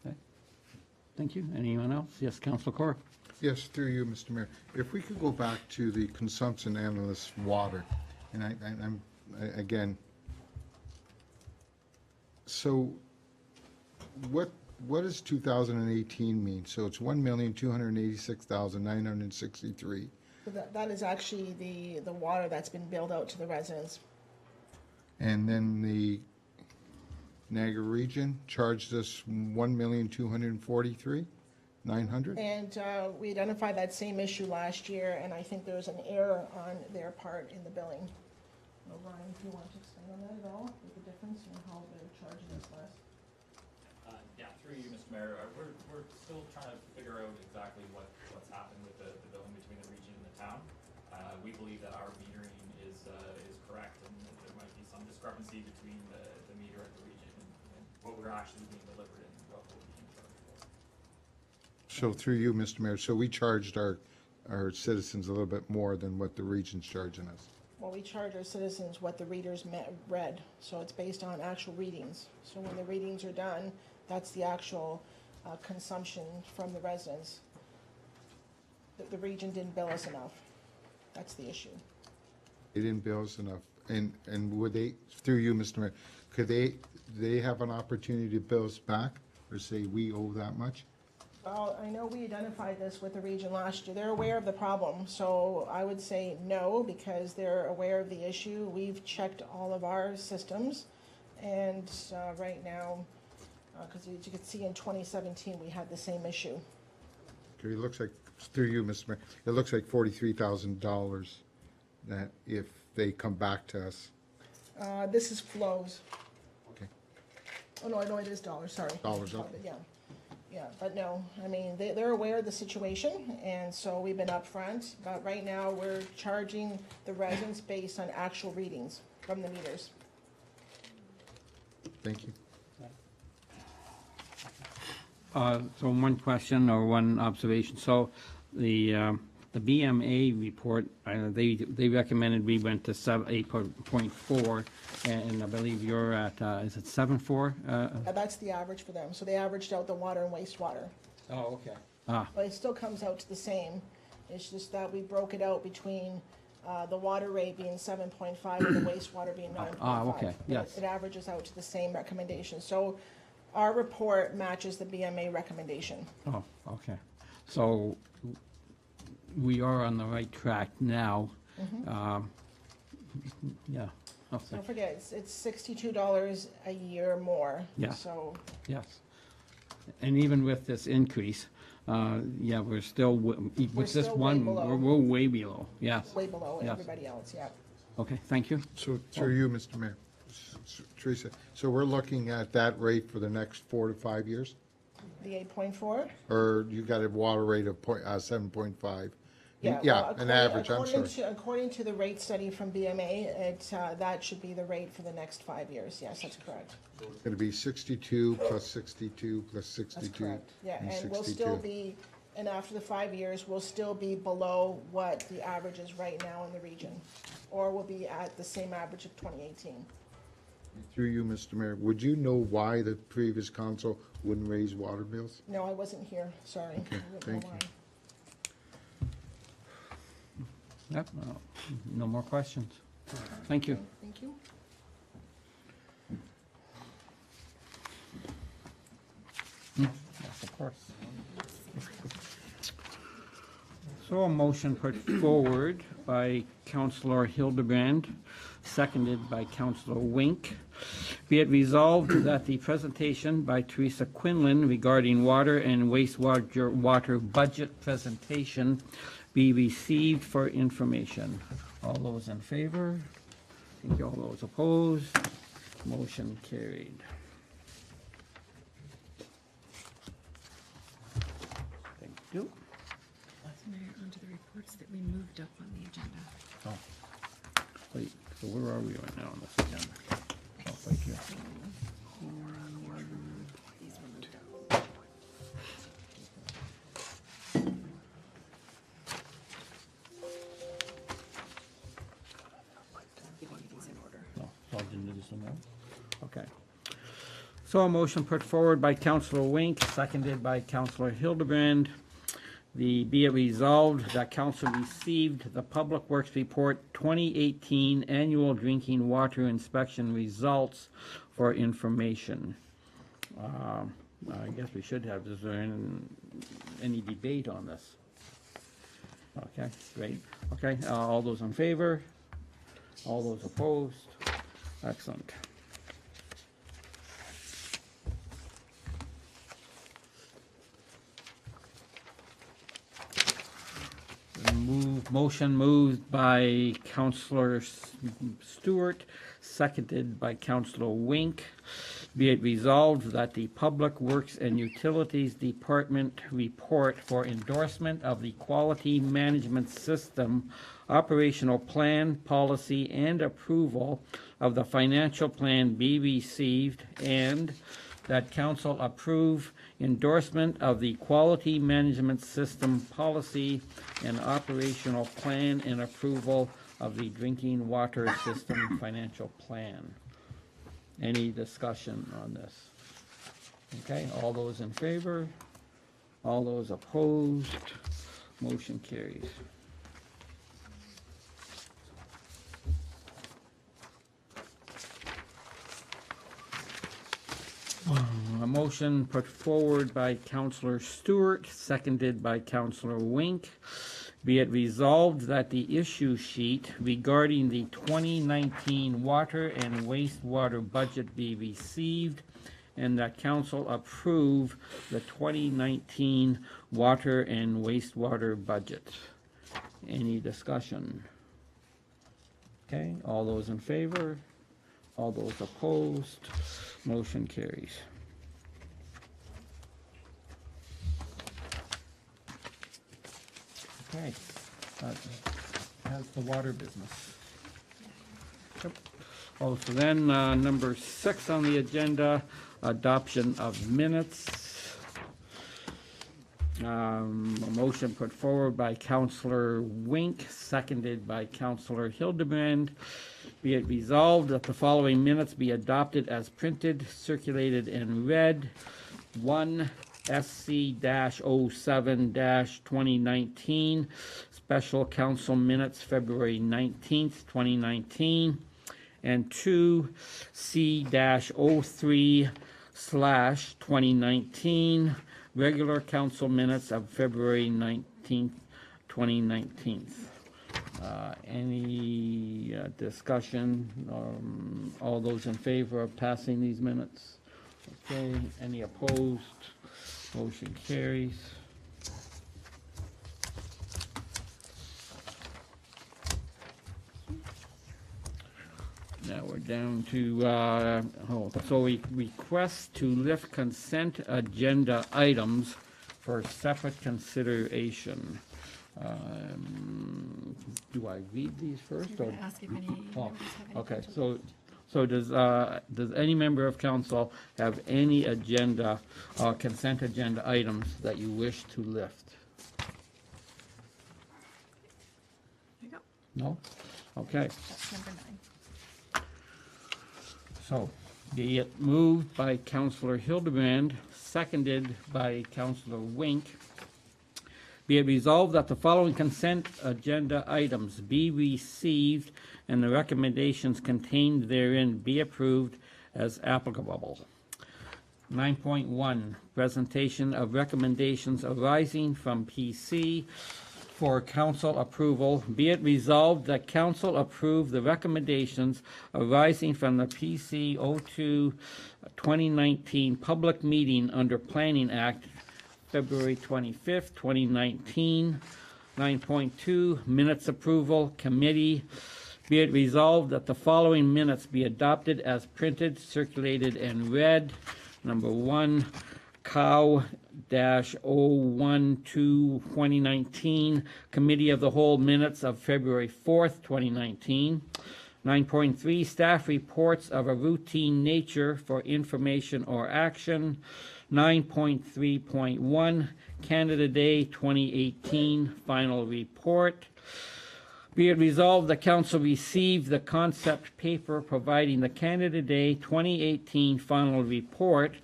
Okay. Thank you. Anyone else? Yes, Councilor Core. Yes, through you, Mr. Mayor. If we could go back to the consumption analyst water, and again, so what does 2018 mean? So it's 1,286,963. So that is actually the water that's been billed out to the residents. And then the Niagara region charged us 1,243,900. And we identified that same issue last year, and I think there was an error on their part in the billing. Ryan, if you want to expand on that at all, with the difference in how they're charging us less? Yeah, through you, Mr. Mayor, we're still trying to figure out exactly what's happened with the billing between the region and the town. We believe that our metering is correct, and that there might be some discrepancy between the meter at the region and what we're actually being delivered and what we're being charged for. So through you, Mr. Mayor, so we charged our citizens a little bit more than what the region's charging us. Well, we charge our citizens what the readers read, so it's based on actual readings. So when the readings are done, that's the actual consumption from the residents. The region didn't bill us enough. That's the issue. They didn't bill us enough. And would they, through you, Mr. Mayor, could they have an opportunity to bill us back or say we owe that much? Well, I know we identified this with the region last year. They're aware of the problem, so I would say no, because they're aware of the issue. We've checked all of our systems, and right now, because as you can see in 2017, we had the same issue. Okay, it looks like, through you, Mr. Mayor, it looks like $43,000 that if they come back to us. This is flows. Okay. Oh, no, it is dollars, sorry. Dollars, okay. Yeah, but no, I mean, they're aware of the situation, and so we've been upfront, but right now, we're charging the residents based on actual readings from the meters. Thank you. So one question or one observation. So the BMA report, they recommended we went to 8.4, and I believe you're at, is it 7.4? That's the average for them, so they averaged out the water and wastewater. Oh, okay. But it still comes out to the same. It's just that we broke it out between the water rate being 7.5 and the wastewater being 9.5. Okay, yes. It averages out to the same recommendation. So our report matches the BMA recommendation. Oh, okay. So we are on the right track now. Yeah, okay, Don't forget, it's $62 a year more. Yeah. So yes. And even with this increase, yeah, we're still, with this still way one, below. we're way below, yes. way below Yes. everybody else, yeah. Okay, thank you. So through you, Mr. Mayor, Teresa, so we're looking at that rate for the next 4 to 5 years? The 8.4? Or you got a water rate of 7.5? Yeah, Yeah, well, an average, I'm sorry. According to the rate study from BMA, that should be the rate for the next 5 years. Yes, that's correct. It's going to be 62 plus 62 plus 62. That's correct. Yeah, and and we'll 62. still be, and after the 5 years, we'll still be below what the average is right now in the region. Or we'll be at the same average of 2018. Through you, Mr. Mayor, would you know why the previous council wouldn't raise water bills? No, I wasn't here, sorry. I don't know thank you. why. Yep, no more questions. Thank you. Thank you. Yes, of course. So a motion put forward by Councillor Hildebrand, seconded by Councillor Wink. Be it resolved that the presentation by Teresa Quinlan regarding water and water budget presentation be received for information. All those in favor? Thank you. All those opposed? Motion carried. Thank you. Mayor, onto the reports that we moved up on the agenda. Oh. Wait, so where are we right now on this agenda? Oh, right here. These were moved up. Giving you these in order. No, so I didn't do this in there? Okay. So a motion put forward by Councillor Wink, seconded by Councillor Hildebrand. Be it resolved that council received the Public Works Report 2018 Annual Drinking Water Inspection Results for information. I guess we should have, is there any debate on this? Okay, great. Okay, all those in favor? All those opposed? Excellent. Motion moved by Councillor Stewart, seconded by Councillor Wink. Be it resolved that the Public Works and Utilities Department report for endorsement of the Quality Management System operational plan, policy, and approval of the financial plan be received, and that council approve endorsement of the Quality Management System policy and operational plan and approval of the Drinking Water System financial plan. Any discussion on this? Okay, all those in favor? All those opposed? Motion carries. A motion put forward by Councillor Stewart, seconded by Councillor Wink. Be it resolved that the issue sheet regarding the 2019 water and wastewater budget be received, and that council approve the 2019 water and wastewater budget. Any discussion? Okay, all those in favor? All those opposed? Motion carries. Okay, that's the water business. Yep. Oh, so then, number 6 on the agenda, adoption of minutes. A motion put forward by Councillor Wink, seconded by Councillor Hildebrand. Be it resolved that the following minutes be adopted as printed, circulated, and read. 1, SC-07-2019, Special Council Minutes, February 19th, 2019. And 2, C-03/2019, Regular Council Minutes of February 19th, 2019. Any discussion? All those in favor of passing these minutes? Okay, any opposed? Motion carries. Now we're down to, so we request to lift consent agenda items for separate consideration. Do I read these first? You're Or? going to ask if any members Oh, have any. okay, so does any member of council have any agenda, consent agenda items that you wish to lift? There you go. No? Okay. That's number 9. So, be it moved by Councillor Hildebrand, seconded by Councillor Wink, Be it resolved that the following consent agenda items be received and the recommendations contained therein be approved as applicable. 9.1, presentation of recommendations arising from PC for council approval. Be it resolved that council approve the recommendations arising from the PC 02 2019 public meeting under Planning Act, February 25th, 2019. 9.2, minutes approval committee. Be it resolved that the following minutes be adopted as printed, circulated, and read. Number 1, Cow-012-2019, Committee of the Whole minutes of February 4th, 2019. 9.3, staff reports of a routine nature for information or action. 9.3.1, Canada Day 2018, final report. Be it resolved, the council received the concept paper providing the Canada Day 2018 final report,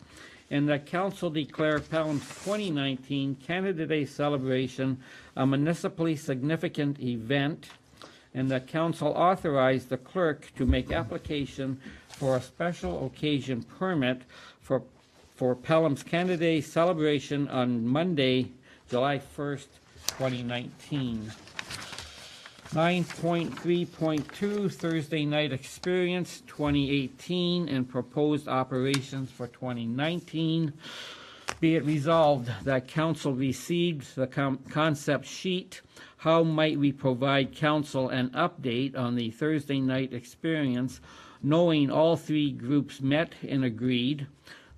and that council declare Pelham's 2019 Canada Day celebration a municipally significant event, and that council authorized the clerk to make application for a special occasion permit for Pelham's Canada Day celebration on Monday, July 1st, 2019. 9.3.2, Thursday Night Experience 2018 and proposed operations for 2019. Be it resolved that council received the concept sheet. How might we provide council an update on the Thursday Night Experience, knowing all three groups met and agreed?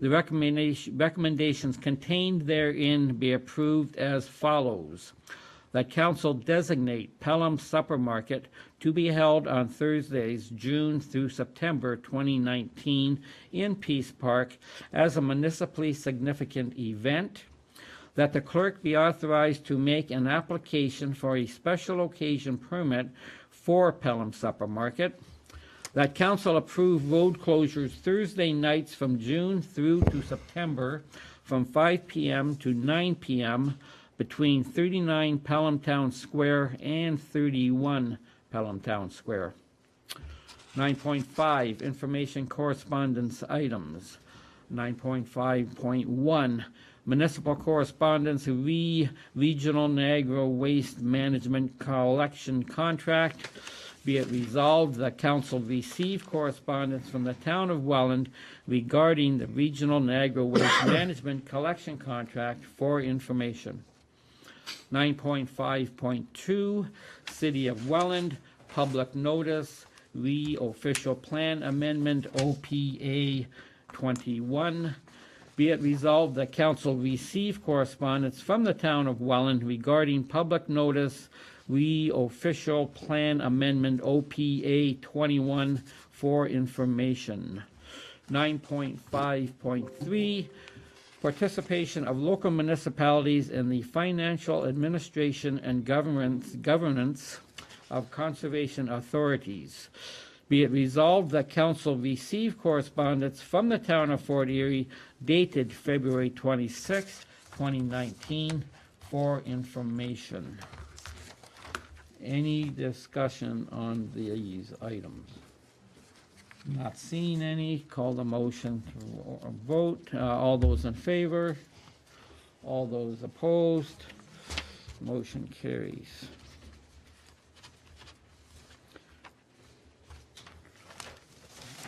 The recommendations contained therein be approved as follows. That council designate Pelham Supper Market to be held on Thursdays, June through September 2019 in Peace Park as a municipally significant event. That the clerk be authorized to make an application for a special occasion permit for Pelham Supper Market. That council approve road closures Thursday nights from June through to September from 5 p.m. to 9 p.m. between 39 Pelham Town Square and 31 Pelham Town Square. 9.5, information correspondence items. 9.5.1, municipal correspondence, Regional Niagara Waste Management Collection Contract. Be it resolved that council receive correspondence from the town of Welland regarding the Regional Niagara Waste Management Collection Contract for information. 9.5.2, City of Welland, public notice, official plan amendment, OPA 21. Be it resolved that council receive correspondence from the town of Welland regarding public notice, official plan amendment, OPA 21 for information. 9.5.3, participation of local municipalities in the financial administration and governance of conservation authorities. Be it resolved that council receive correspondence from the town of Fort Erie dated February 26, 2019 for information. Any discussion on these items? Not seeing any, call the motion to vote. All those in favor? All those opposed? Motion carries.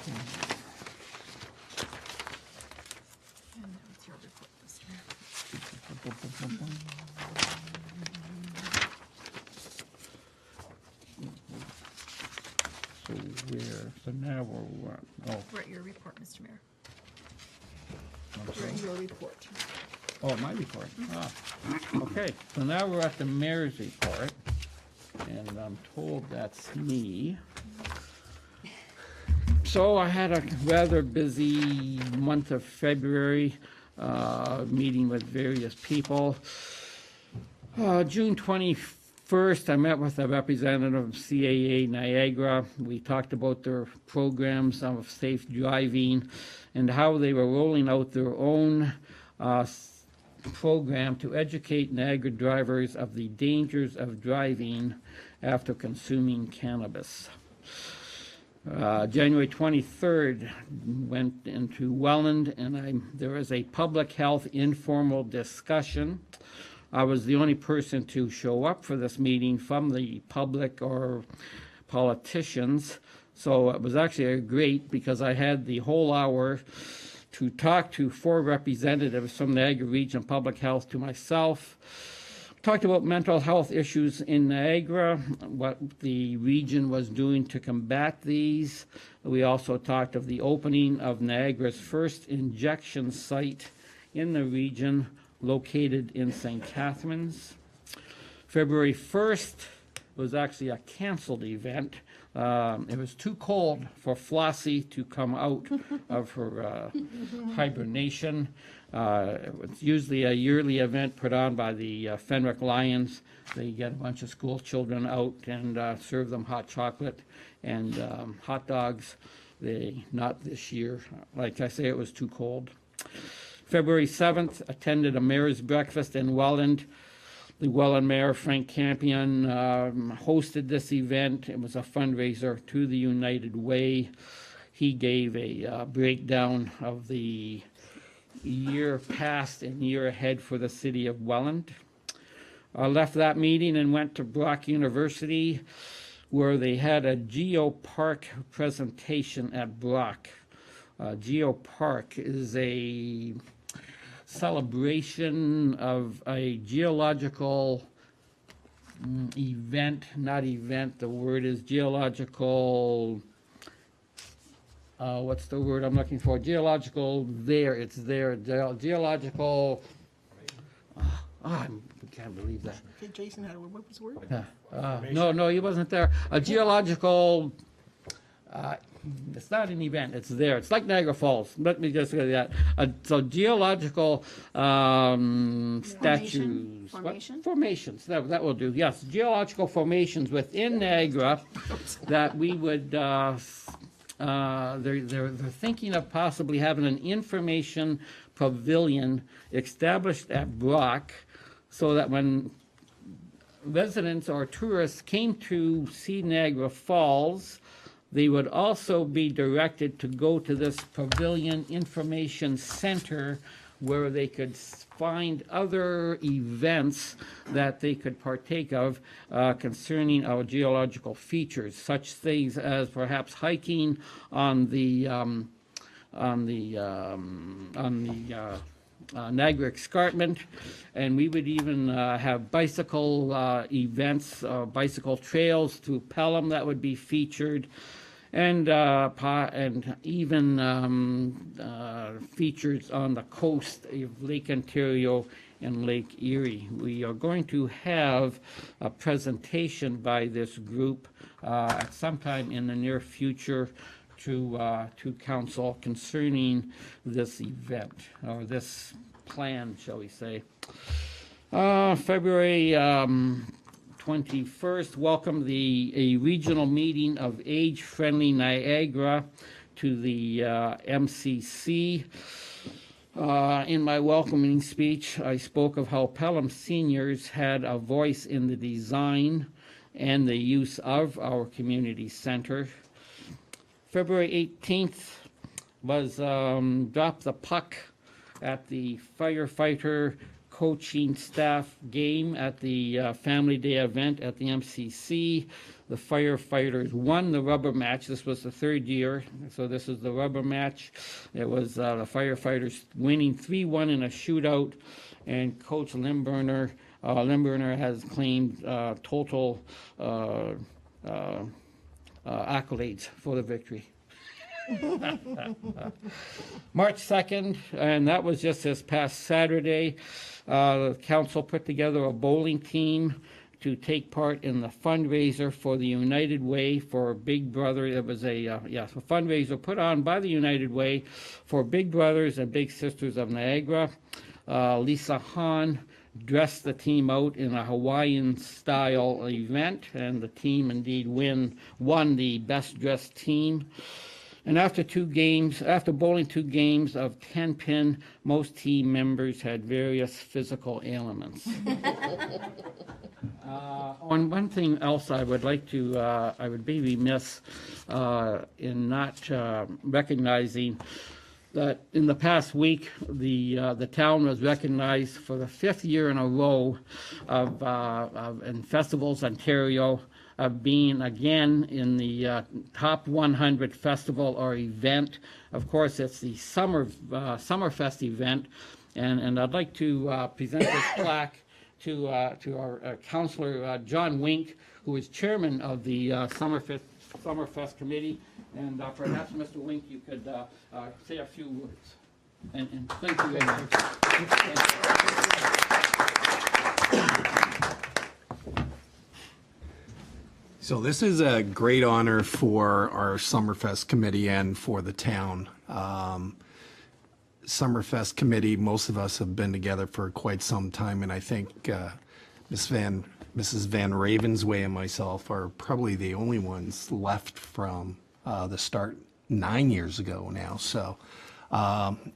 And now it's your report, Mr. Mayor. So now we're, We're at your report, Mr. Mayor. We're in your report. my report. Okay, so now we're at the mayor's report, and I'm told that's me. So I had a rather busy month of February, meeting with various people. June 21st, I met with a representative of CAA Niagara. We talked about their programs of safe driving and how they were rolling out their own program to educate Niagara drivers of the dangers of driving after consuming cannabis. January 23rd, went into Welland, and there was a public health informal discussion. I was the only person to show up for this meeting from the public or politicians, so it was actually great because I had the whole hour to talk to 4 representatives from Niagara Region Public Health to myself. Talked about mental health issues in Niagara, what the region was doing to combat these. We also talked of the opening of Niagara's first injection site in the region, located in St. Catharines. February 1st was actually a canceled event. It was too cold for Flossie to come out of her hibernation. It's usually a yearly event put on by the Fenwick Lions. They get a bunch of school children out and serve them hot chocolate and hot dogs. Not this year. Like I say, it was too cold. February 7th, attended a mayor's breakfast in Welland. The Welland Mayor, Frank Campion, hosted this event. It was a fundraiser to the United Way. He gave a breakdown of the year past and year ahead for the city of Welland. I left that meeting and went to Brock University, where they had a geopark presentation at Brock. Geopark is a celebration of a geological the word is geological, what's the word I'm looking for? Geological, geological, I can't believe that. Okay, Jason, what was the word? No, he wasn't there. A geological, it's not an event, it's there. It's like Niagara Falls. Let me just say that. So geological statues. Formation? Formations, that will do, yes. Geological formations within Niagara that we would, they're thinking of possibly having an information pavilion established at Brock so that when residents or tourists came to see Niagara Falls, they would also be directed to go to this pavilion information center where they could find other events that they could partake of concerning our geological features, such things as perhaps hiking on the Niagara Escarpment, and we would even have bicycle events, bicycle trails to Pelham that would be featured, and even features on the coast of Lake Ontario and Lake Erie. We are going to have a presentation by this group at some time in the near future to council concerning this event, or this plan, shall we say. February 21st, welcomed a regional meeting of Age Friendly Niagara to the MCC. In my welcoming speech, I spoke of how Pelham seniors had a voice in the design and the use of our community center. February 18th was Drop the Puck at the firefighter coaching staff game at the Family Day event at the MCC. The firefighters won the rubber match. This was the 3rd year, so this is the rubber match. It was the firefighters winning 3-1 in a shootout, and Coach Limburner has claimed total accolades for the victory. March 2nd, and that was just this past Saturday, the council put together a bowling team to take part in the fundraiser for the United Way for Big Brother. It was a fundraiser put on by the United Way for Big Brothers and Big Sisters of Niagara. Lisa Hahn dressed the team out in a Hawaiian-style event, and the team indeed won the best dressed team. And after bowling 2 games of 10 pin, most team members had various physical ailments. On one thing else, I would like to, I would be remiss in not recognizing that in the past week, the town was recognized for the 5th year in a row in Festivals Ontario of being again in the top 100 festival or event. Of course, it's the Summerfest event, and I'd like to present this plaque to our councillor John Wink, who is chairman of the Summerfest committee, and perhaps Mr. Wink, you could say a few words. And thank you very much. So this is a great honor for our Summerfest committee and for the town. Summerfest committee, most of us have been together for quite some time, and I think Mrs. Van Ravensway and myself are probably the only ones left from the start 9 years ago now. So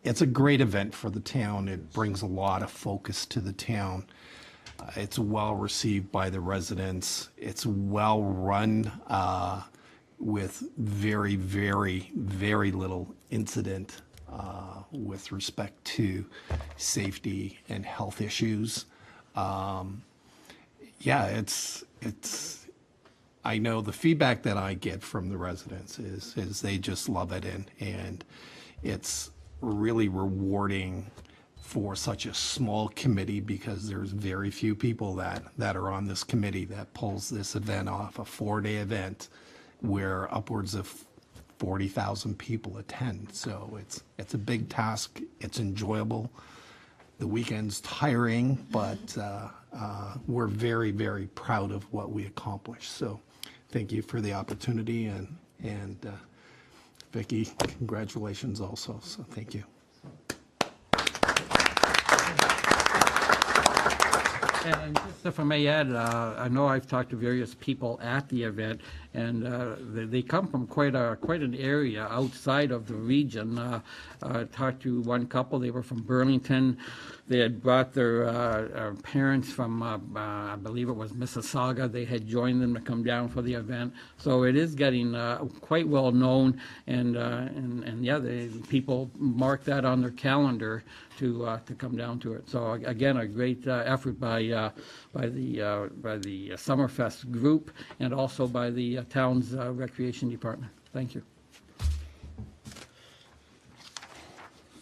it's a great event for the town. It brings a lot of focus to the town. It's well received by the residents. It's well run with very, very, very little incident with respect to safety and health issues. Yeah, it's. I know the feedback that I get from the residents is they just love it, and it's really rewarding for such a small committee, because there's very few people that are on this committee that pulls this event off, a 4-day event where upwards of 40,000 people attend. So it's a big task. It's enjoyable. The weekend's tiring, but we're very, very proud of what we accomplished. So thank you for the opportunity, and Vicki, congratulations also. So thank you. And just if I may add, I know I've talked to various people at the event, and they come from quite an area outside of the region. I talked to one couple, they were from Burlington. They had brought their parents from, I believe it was Mississauga. They had joined them to come down for the event. So it is getting quite well known, and yeah, people mark that on their calendar to come down to it. So again, a great effort by the Summerfest group, and also by the town's recreation department. Thank you.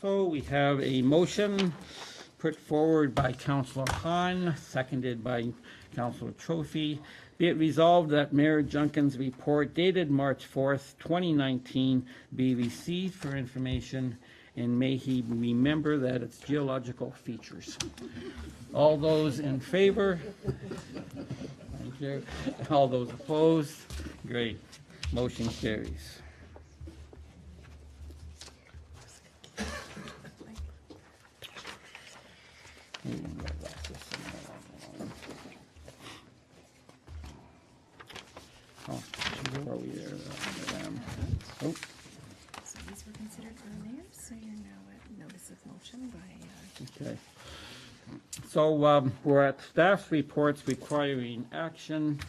So we have a motion put forward by Councillor Hahn, seconded by Councillor Trophy. Be it resolved that Mayor Junkin's report dated March 4th, 2019 be received for information, and may he remember that its geological features. All those in favor? Thank you. All those opposed? Great. Motion carries. Oh, where are we there? Oh. So these were considered earlier, so you're now at notice of motion by, Okay. So we're at staff's reports requiring action.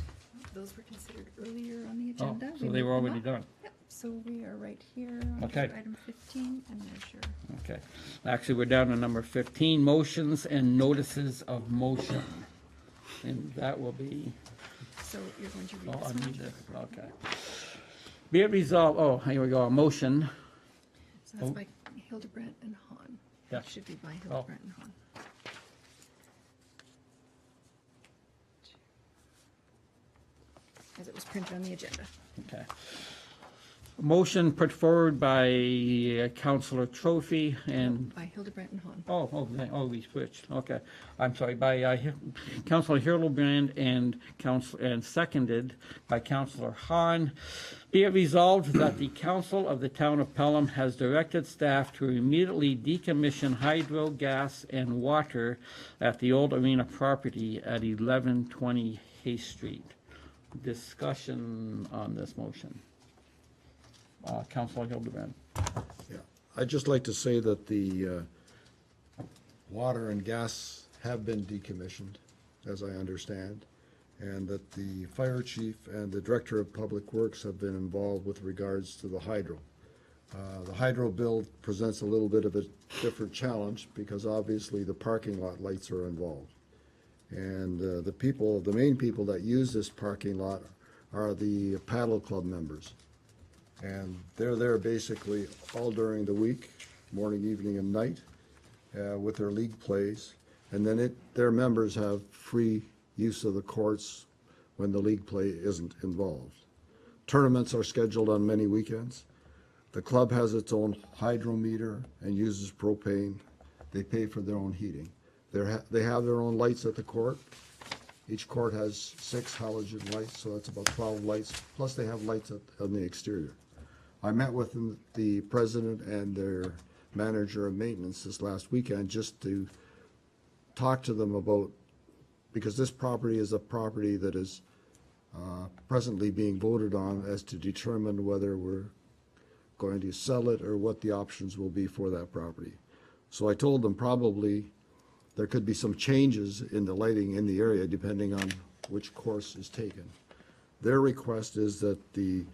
those were considered earlier on the Oh, agenda. so We they were moved them already up. done. Yep, so we are right here on Okay. item 15, and there's your, Okay. Actually, we're down to number 15, motions and notices of motion. And that will be, so you're going to read oh, this I one? need this, okay. Be it resolved, oh, here we go, a motion. So that's Oh. by Hildebrandt and Hahn. Yeah. It should be by Oh. Hildebrandt and Hahn. As it was printed on the agenda. Okay. Motion put forward by Councillor Trophy and, By Hildebrandt and Hahn. oh, we switched, okay. I'm sorry, by Councillor Hildebrandt and seconded by Councillor Hahn. Be it resolved that the Council of the Town of Pelham has directed staff to immediately decommission hydro, gas, and water at the old arena property at 1120 Hay Street. Discussion on this motion. Councilor Hildebrand. Yeah, I'd just like to say that the water and gas have been decommissioned, as I understand, and that the fire chief and the director of public works have been involved with regards to the hydro. The hydro bill presents a little bit of a different challenge because obviously the parking lot lights are involved. And the main people that use this parking lot are the paddle club members. And they're there basically all during the week, morning, evening, and night, with their league plays. And then their members have free use of the courts when the league play isn't involved. Tournaments are scheduled on many weekends. The club has its own hydrometer and uses propane. They pay for their own heating. They have their own lights at the court. Each court has 6 halogen lights, so that's about 12 lights. Plus they have lights on the exterior. I met with the president and their manager of maintenance this last weekend just to talk to them about, because this property is a property that is presently being voted on as to determine whether we're going to sell it or what the options will be for that property. So I told them probably there could be some changes in the lighting in the area depending on which course is taken. Their request is that the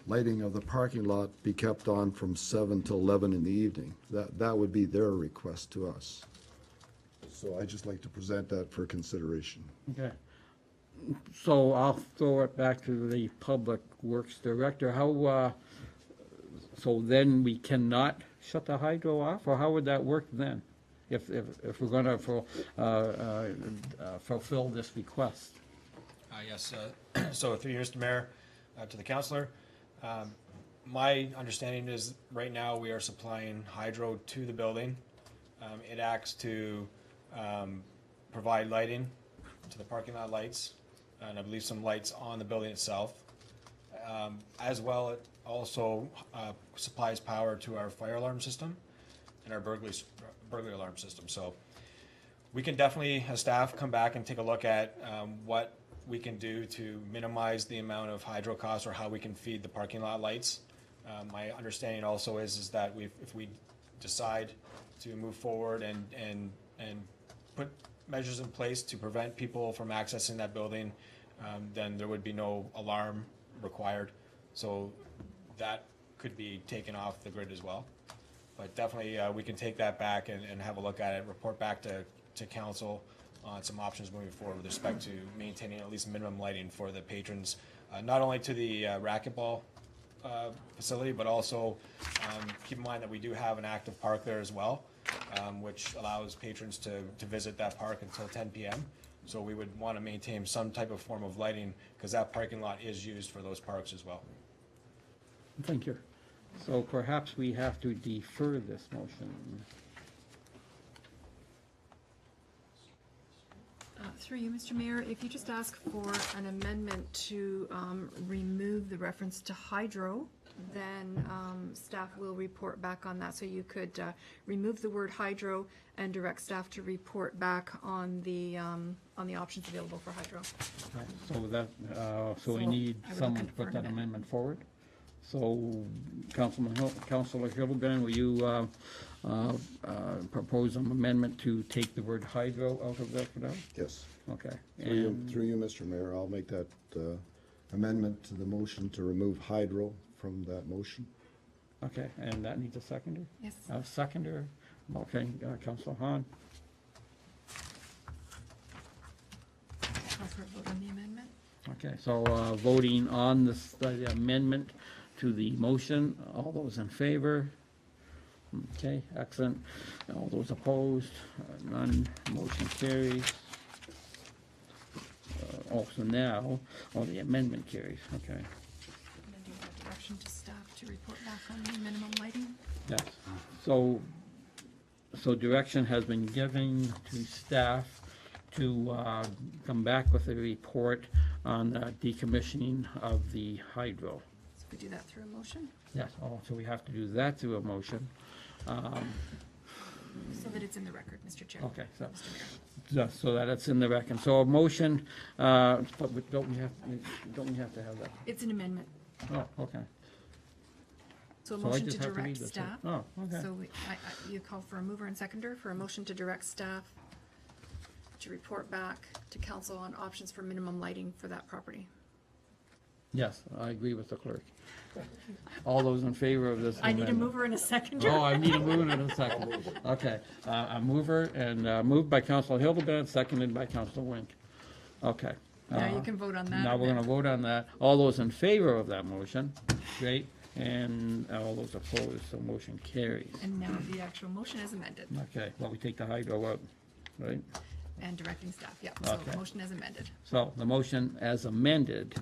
lighting of the parking lot be kept on from 7 to 11 in the evening. That would be their request to us. So I'd just like to present that for consideration. Okay. So I'll throw it back to the Public Works Director. How, so then we cannot shut the hydro off, or how would that work then? If we're gonna fulfill this request? Yes, so through you, Mr. Mayor, to the councillor, my understanding is right now we are supplying hydro to the building. It acts to provide lighting to the parking lot lights, and I believe some lights on the building itself. As well, it also supplies power to our fire alarm system and our burglary alarm system. So we can definitely, as staff, come back and take a look at what we can do to minimize the amount of hydro costs or how we can feed the parking lot lights. My understanding also is that if we decide to move forward and put measures in place to prevent people from accessing that building, then there would be no alarm required. So that could be taken off the grid as well. But definitely we can take that back and have a look at it, report back to council on some options moving forward with respect to maintaining at least minimum lighting for the patrons, not only to the racquetball facility, but also keep in mind that we do have an active park there as well, which allows patrons to visit that park until 10 p.m. So we would want to maintain some type of form of lighting because that parking lot is used for those parks as well. Thank you. So perhaps we have to defer this motion. Through you, Mr. Mayor, if you just ask for an amendment to remove the reference to hydro, then staff will report back on that. So you could remove the word hydro and direct staff to report back on the options available for hydro. Okay, so that, so we So need I would someone look to for put an that amendment forward. So Councilor Hildebrand, will you propose an amendment to take the word hydro out of that for now? Yes. Okay. Through you, Mr. Mayor, I'll make that amendment to the motion to remove hydro from that motion. Okay, and that needs a seconder? Yes. A seconder? Okay, Councilor Hahn. Call for a vote on the amendment. Okay, so voting on the amendment to the motion, all those in favor? Okay, excellent. All those opposed? None. Motion carries. Also now, the amendment carries, okay. And then do you have direction to staff to report back on the minimum lighting? Yes, so direction has been given to staff to come back with a report on decommissioning of the hydro. So we do that through a motion, Yes, so we have to do that through a motion. so that it's in the record, Mr. Chair. Okay, so, Mr. Mayor. just so that it's in the record. So a motion, but don't we have to have that? It's an amendment. Oh, okay. So a So I motion just to have to read direct this, staff. oh, okay. So you call for a mover and seconder for a motion to direct staff to report back to council on options for minimum lighting for that property. Yes, I agree with the clerk. All those in favor of this I need a amendment? mover and a seconder. Oh, I need a mover and a second. Okay, a mover and moved by Councilor Hildebrand, seconded by Councilor Wink. Okay. Now you can vote on that. Now we're gonna vote on that. All those in favor of that motion, great, and all those opposed, so motion carries. And now the actual motion is amended Okay, well, we take the hydro out, right? and directing staff, yeah. So Okay. motion is amended. So the motion as amended,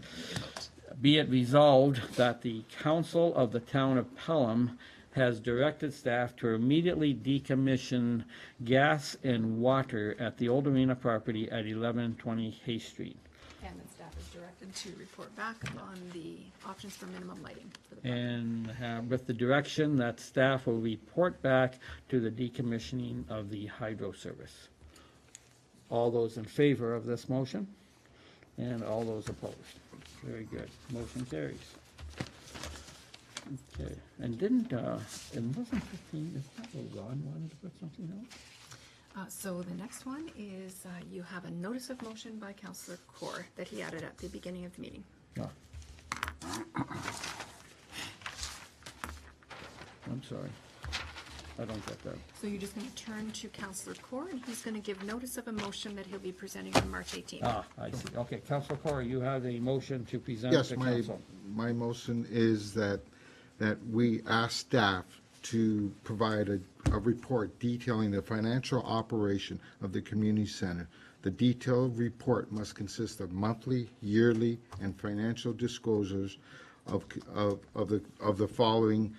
be it resolved that the council of the town of Pelham has directed staff to immediately decommission gas and water at the old arena property at 1120 Hay Street. And then staff is directed to report back on the options for minimum lighting for the property. And with the direction that staff will report back to the decommissioning of the hydro service. All those in favor of this motion? And all those opposed? Very good. Motion carries. Okay, and didn't, it wasn't 15, is that what Ron wanted to put something else? So the next one is you have a notice of motion by Councillor Kaur that he added at the beginning of the meeting. No. I'm sorry. I don't get that. So you're just going to turn to Councillor Kaur, and he's going to give notice of a motion that he'll be presenting on March 18th. Ah, I see. Okay, Councilor Corr, you have a motion to present Yes, to my, council. my motion is that we ask staff to provide a report detailing the financial operation of the community center. The detailed report must consist of monthly, yearly, and financial disclosures of the following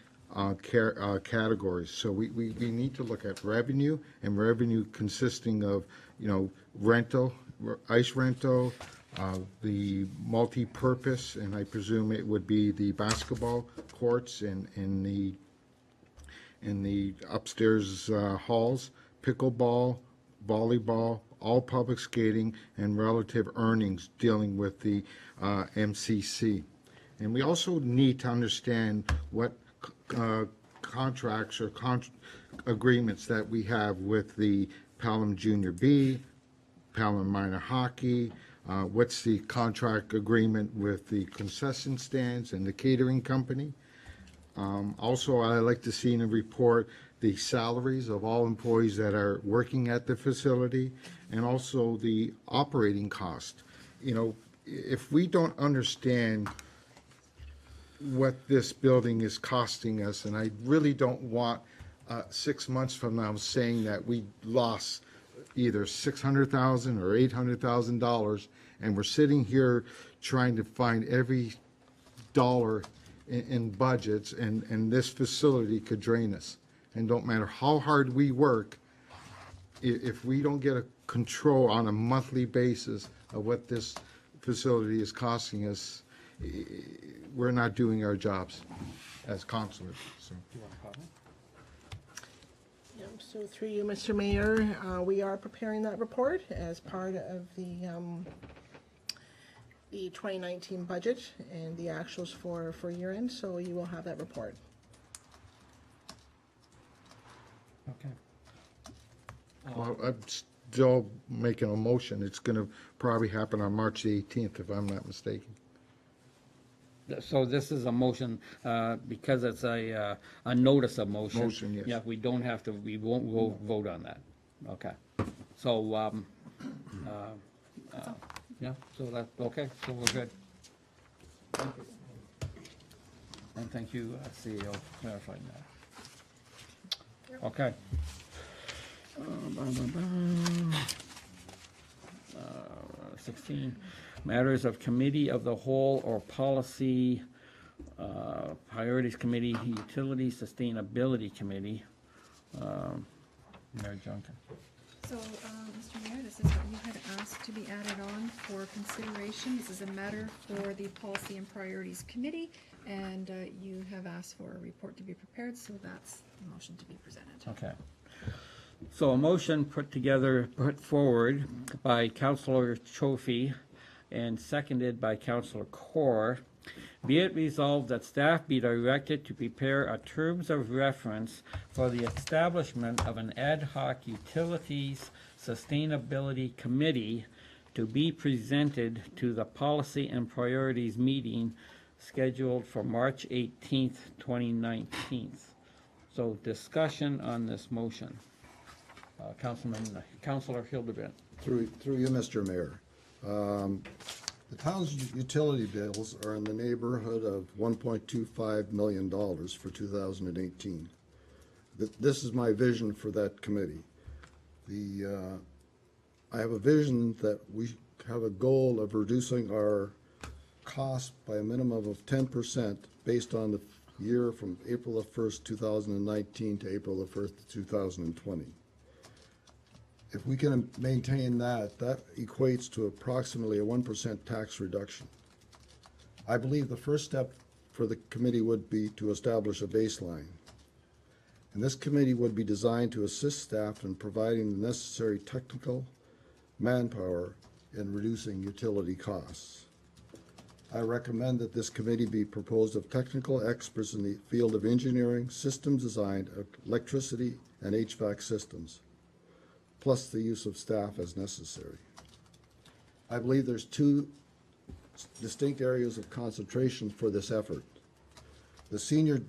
categories. So we need to look at revenue, and revenue consisting of, rental, ice rental, the multi-purpose, and I presume it would be the basketball courts and in the upstairs halls, pickleball, volleyball, all public skating, and relative earnings dealing with the MCC. And we also need to understand what contracts or agreements that we have with the Pelham Junior B, Pelham Minor Hockey, what's the contract agreement with the concession stands and the catering company. Also, I'd like to see in a report the salaries of all employees that are working at the facility, and also the operating cost. If we don't understand what this building is costing us, and I really don't want 6 months from now saying that we lost either $600,000 or $800,000, and we're sitting here trying to find every dollar in budgets, and this facility could drain us. And don't matter how hard we work, if we don't get a control on a monthly basis of what this facility is costing us, we're not doing our jobs as councilors. So. Yep, so through you, Mr. Mayor, we are preparing that report as part of the 2019 budget and the actuals for year end, so you will have that report. Okay. Well, I'm still making a motion. It's going to probably happen on March the 18th, if I'm not mistaken. So this is a motion, because it's a notice of motion. Motion, yes. Yeah, we don't have to, we won't go vote on that. Okay. So, yeah, so that, okay, so we're good. Thank you. And thank you, CEO, for clarifying that. Okay. 16, matters of committee of the whole or policy, priorities committee, utility sustainability committee. Mayor Junkin. So, Mr. Mayor, this is what you had asked to be added on for consideration. This is a matter for the Policy and Priorities Committee, and you have asked for a report to be prepared, so that's the motion to be presented. Okay. So a motion put forward by Councilor Chofie and seconded by Councilor Kaur Be it resolved that staff be directed to prepare a terms of reference for the establishment of an ad hoc utilities sustainability committee to be presented to the policy and priorities meeting scheduled for March 18th, 2019. So discussion on this motion. Councilor Hildebrand. Through you, Mr. Mayor. The town's utility bills are in the neighborhood of $1.25 million for 2018. This is my vision for that committee. I have a vision that we have a goal of reducing our cost by a minimum of 10% based on the year from April the 1st, 2019 to April the 1st, 2020. If we can maintain that, that equates to approximately a 1% tax reduction. I believe the first step for the committee would be to establish a baseline. And this committee would be designed to assist staff in providing the necessary technical manpower in reducing utility costs. I recommend that this committee be composed of technical experts in the field of engineering, systems design, electricity, and HVAC systems, plus the use of staff as necessary. I believe there's two distinct areas of concentration for this effort. The senior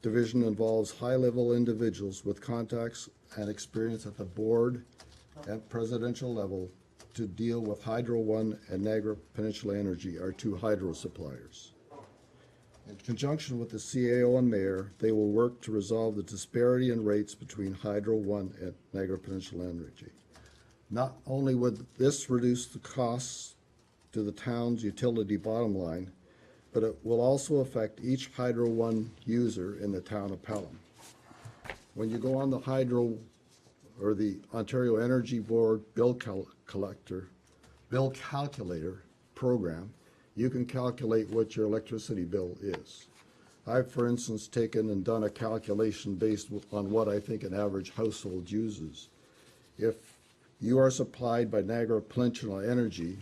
division involves high-level individuals with contacts and experience at the board and presidential level to deal with Hydro One and Niagara Peninsula Energy, our two hydro suppliers. In conjunction with the CAO and mayor, they will work to resolve the disparity in rates between Hydro One and Niagara Peninsula Energy. Not only would this reduce the costs to the town's utility bottom line, but it will also affect each Hydro One user in the town of Pelham. When you go on the Hydro or the Ontario Energy Board bill calculator program, you can calculate what your electricity bill is. I've, for instance, taken and done a calculation based on what I think an average household uses. If you are supplied by Niagara Peninsula Energy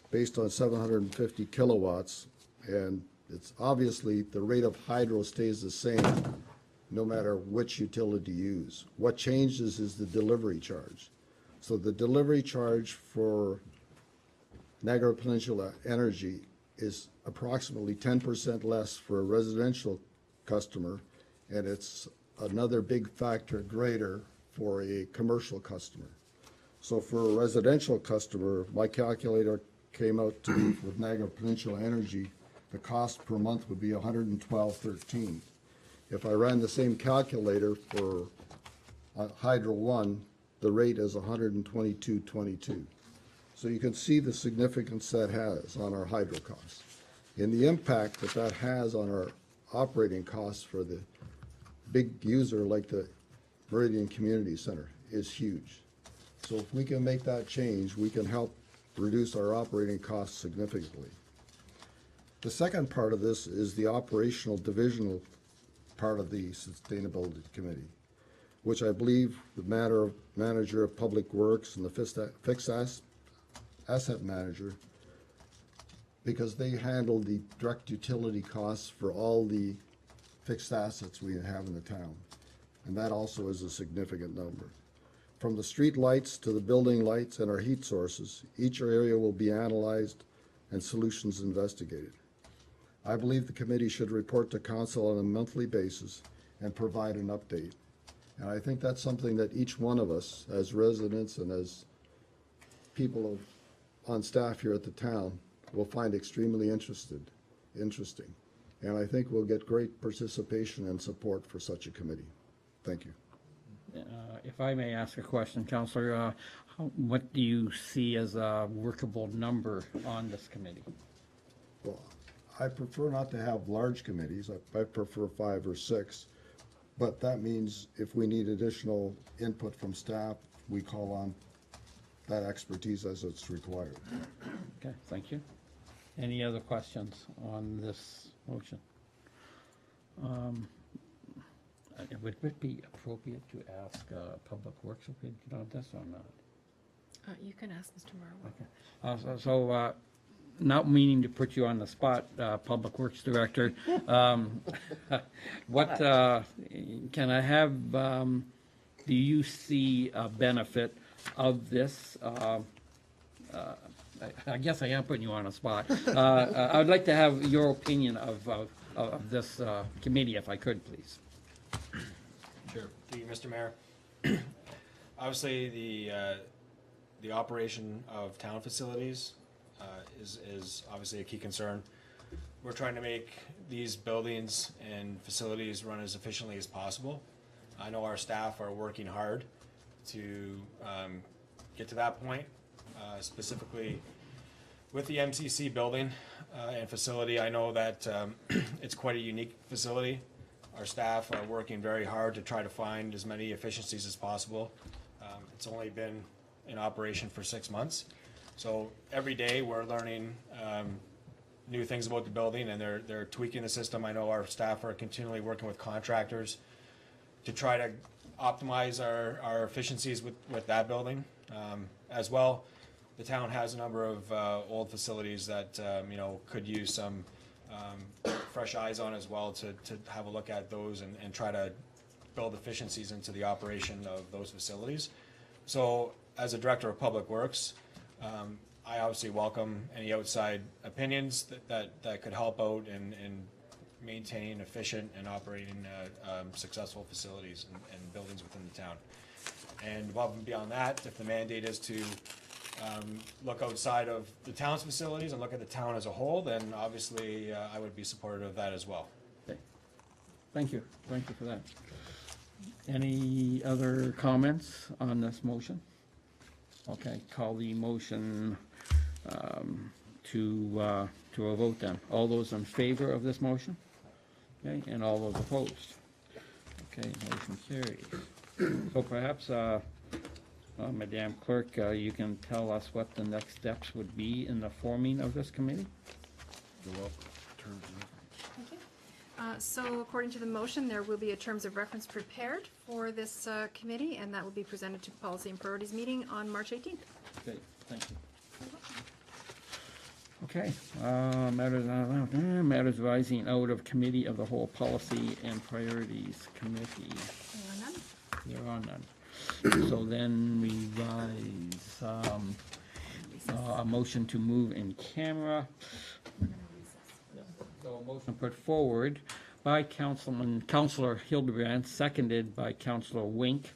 based on 750 kilowatts, and it's obviously the rate of hydro stays the same no matter which utility you use. What changes is the delivery charge. So the delivery charge for Niagara Peninsula Energy is approximately 10% less for a residential customer, and it's another big factor greater for a commercial customer. So for a residential customer, my calculator came out to be with Niagara Peninsula Energy, the cost per month would be $112.13. If I ran the same calculator for Hydro One, the rate is $122.22. So you can see the significance that has on our hydro costs. And the impact that that has on our operating costs for the big user like the Meridian Community Center is huge. So if we can make that change, we can help reduce our operating costs significantly. The second part of this is the operational divisional part of the Sustainability Committee, which I believe the manager of Public Works and the fixed asset manager, because they handle the direct utility costs for all the fixed assets we have in the town. And that also is a significant number. From the street lights to the building lights and our heat sources, each area will be analyzed and solutions investigated. I believe the committee should report to council on a monthly basis and provide an update. And I think that's something that each one of us, as residents and as people on staff here at the town, will find extremely interesting. And I think we'll get great participation and support for such a committee. Thank you. If I may ask a question, Councillor, what do you see as a workable number on this committee? Well, I prefer not to have large committees. I prefer 5 or 6. But that means if we need additional input from staff, we call on that expertise as it's required. Okay, thank you. Any other questions on this motion? Would it be appropriate to ask Public Works opinion on this or not? You can ask Mr. Marwood. Okay. So not meaning to put you on the spot, Public Works Director, what, can I have, do you see a benefit of this? I guess I am putting you on a spot. I would like to have your opinion of this committee, if I could, please. Sure. Through you, Mr. Mayor. Obviously, the operation of town facilities is obviously a key concern. We're trying to make these buildings and facilities run as efficiently as possible. I know our staff are working hard to get to that point, specifically with the MCC building and facility. I know that it's quite a unique facility. Our staff are working very hard to try to find as many efficiencies as possible. It's only been in operation for 6 months. So every day we're learning new things about the building, and they're tweaking the system. I know our staff are continually working with contractors to try to optimize our efficiencies with that building. As well, the town has a number of old facilities that could use some fresh eyes on as well, to have a look at those and try to build efficiencies into the operation of those facilities. So as a director of Public Works, I obviously welcome any outside opinions that could help out in maintaining efficient and operating successful facilities and buildings within the town. And above and beyond that, if the mandate is to look outside of the town's facilities and look at the town as a whole, then obviously I would be supportive of that as well. Okay. Thank you for that. Any other comments on this motion? Okay, call the motion to a vote then. All those in favor of this motion? Okay, and all those opposed? Okay, motion carries. So perhaps, Madam Clerk, you can tell us what the next steps would be in the forming of this committee? So according to the motion, there will be a terms of reference prepared for this committee, and that will be presented to the Policy and Priorities meeting on March 18th. Okay, thank you. Okay, matters rising out of Committee of the Whole Policy and Priorities Committee. There are none. So then we rise, a motion to move in camera. So a motion put forward by Councillor Hildebrand, seconded by Councillor Wink.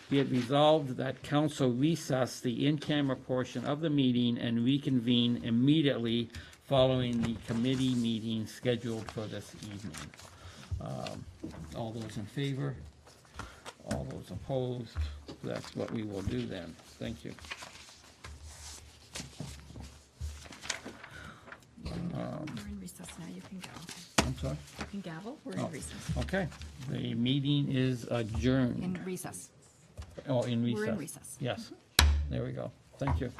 Be it resolved that council recess the in-camera portion of the meeting and reconvene immediately following the committee meeting scheduled for this evening. All those in favor? All those opposed? That's what we will do then. Thank you. We're in recess now, you can go. I'm sorry? You can gavel, we're Oh. in recess. Okay, the meeting is adjourned. In recess. Oh, in recess. We're in recess. Yes, there we go. Thank you.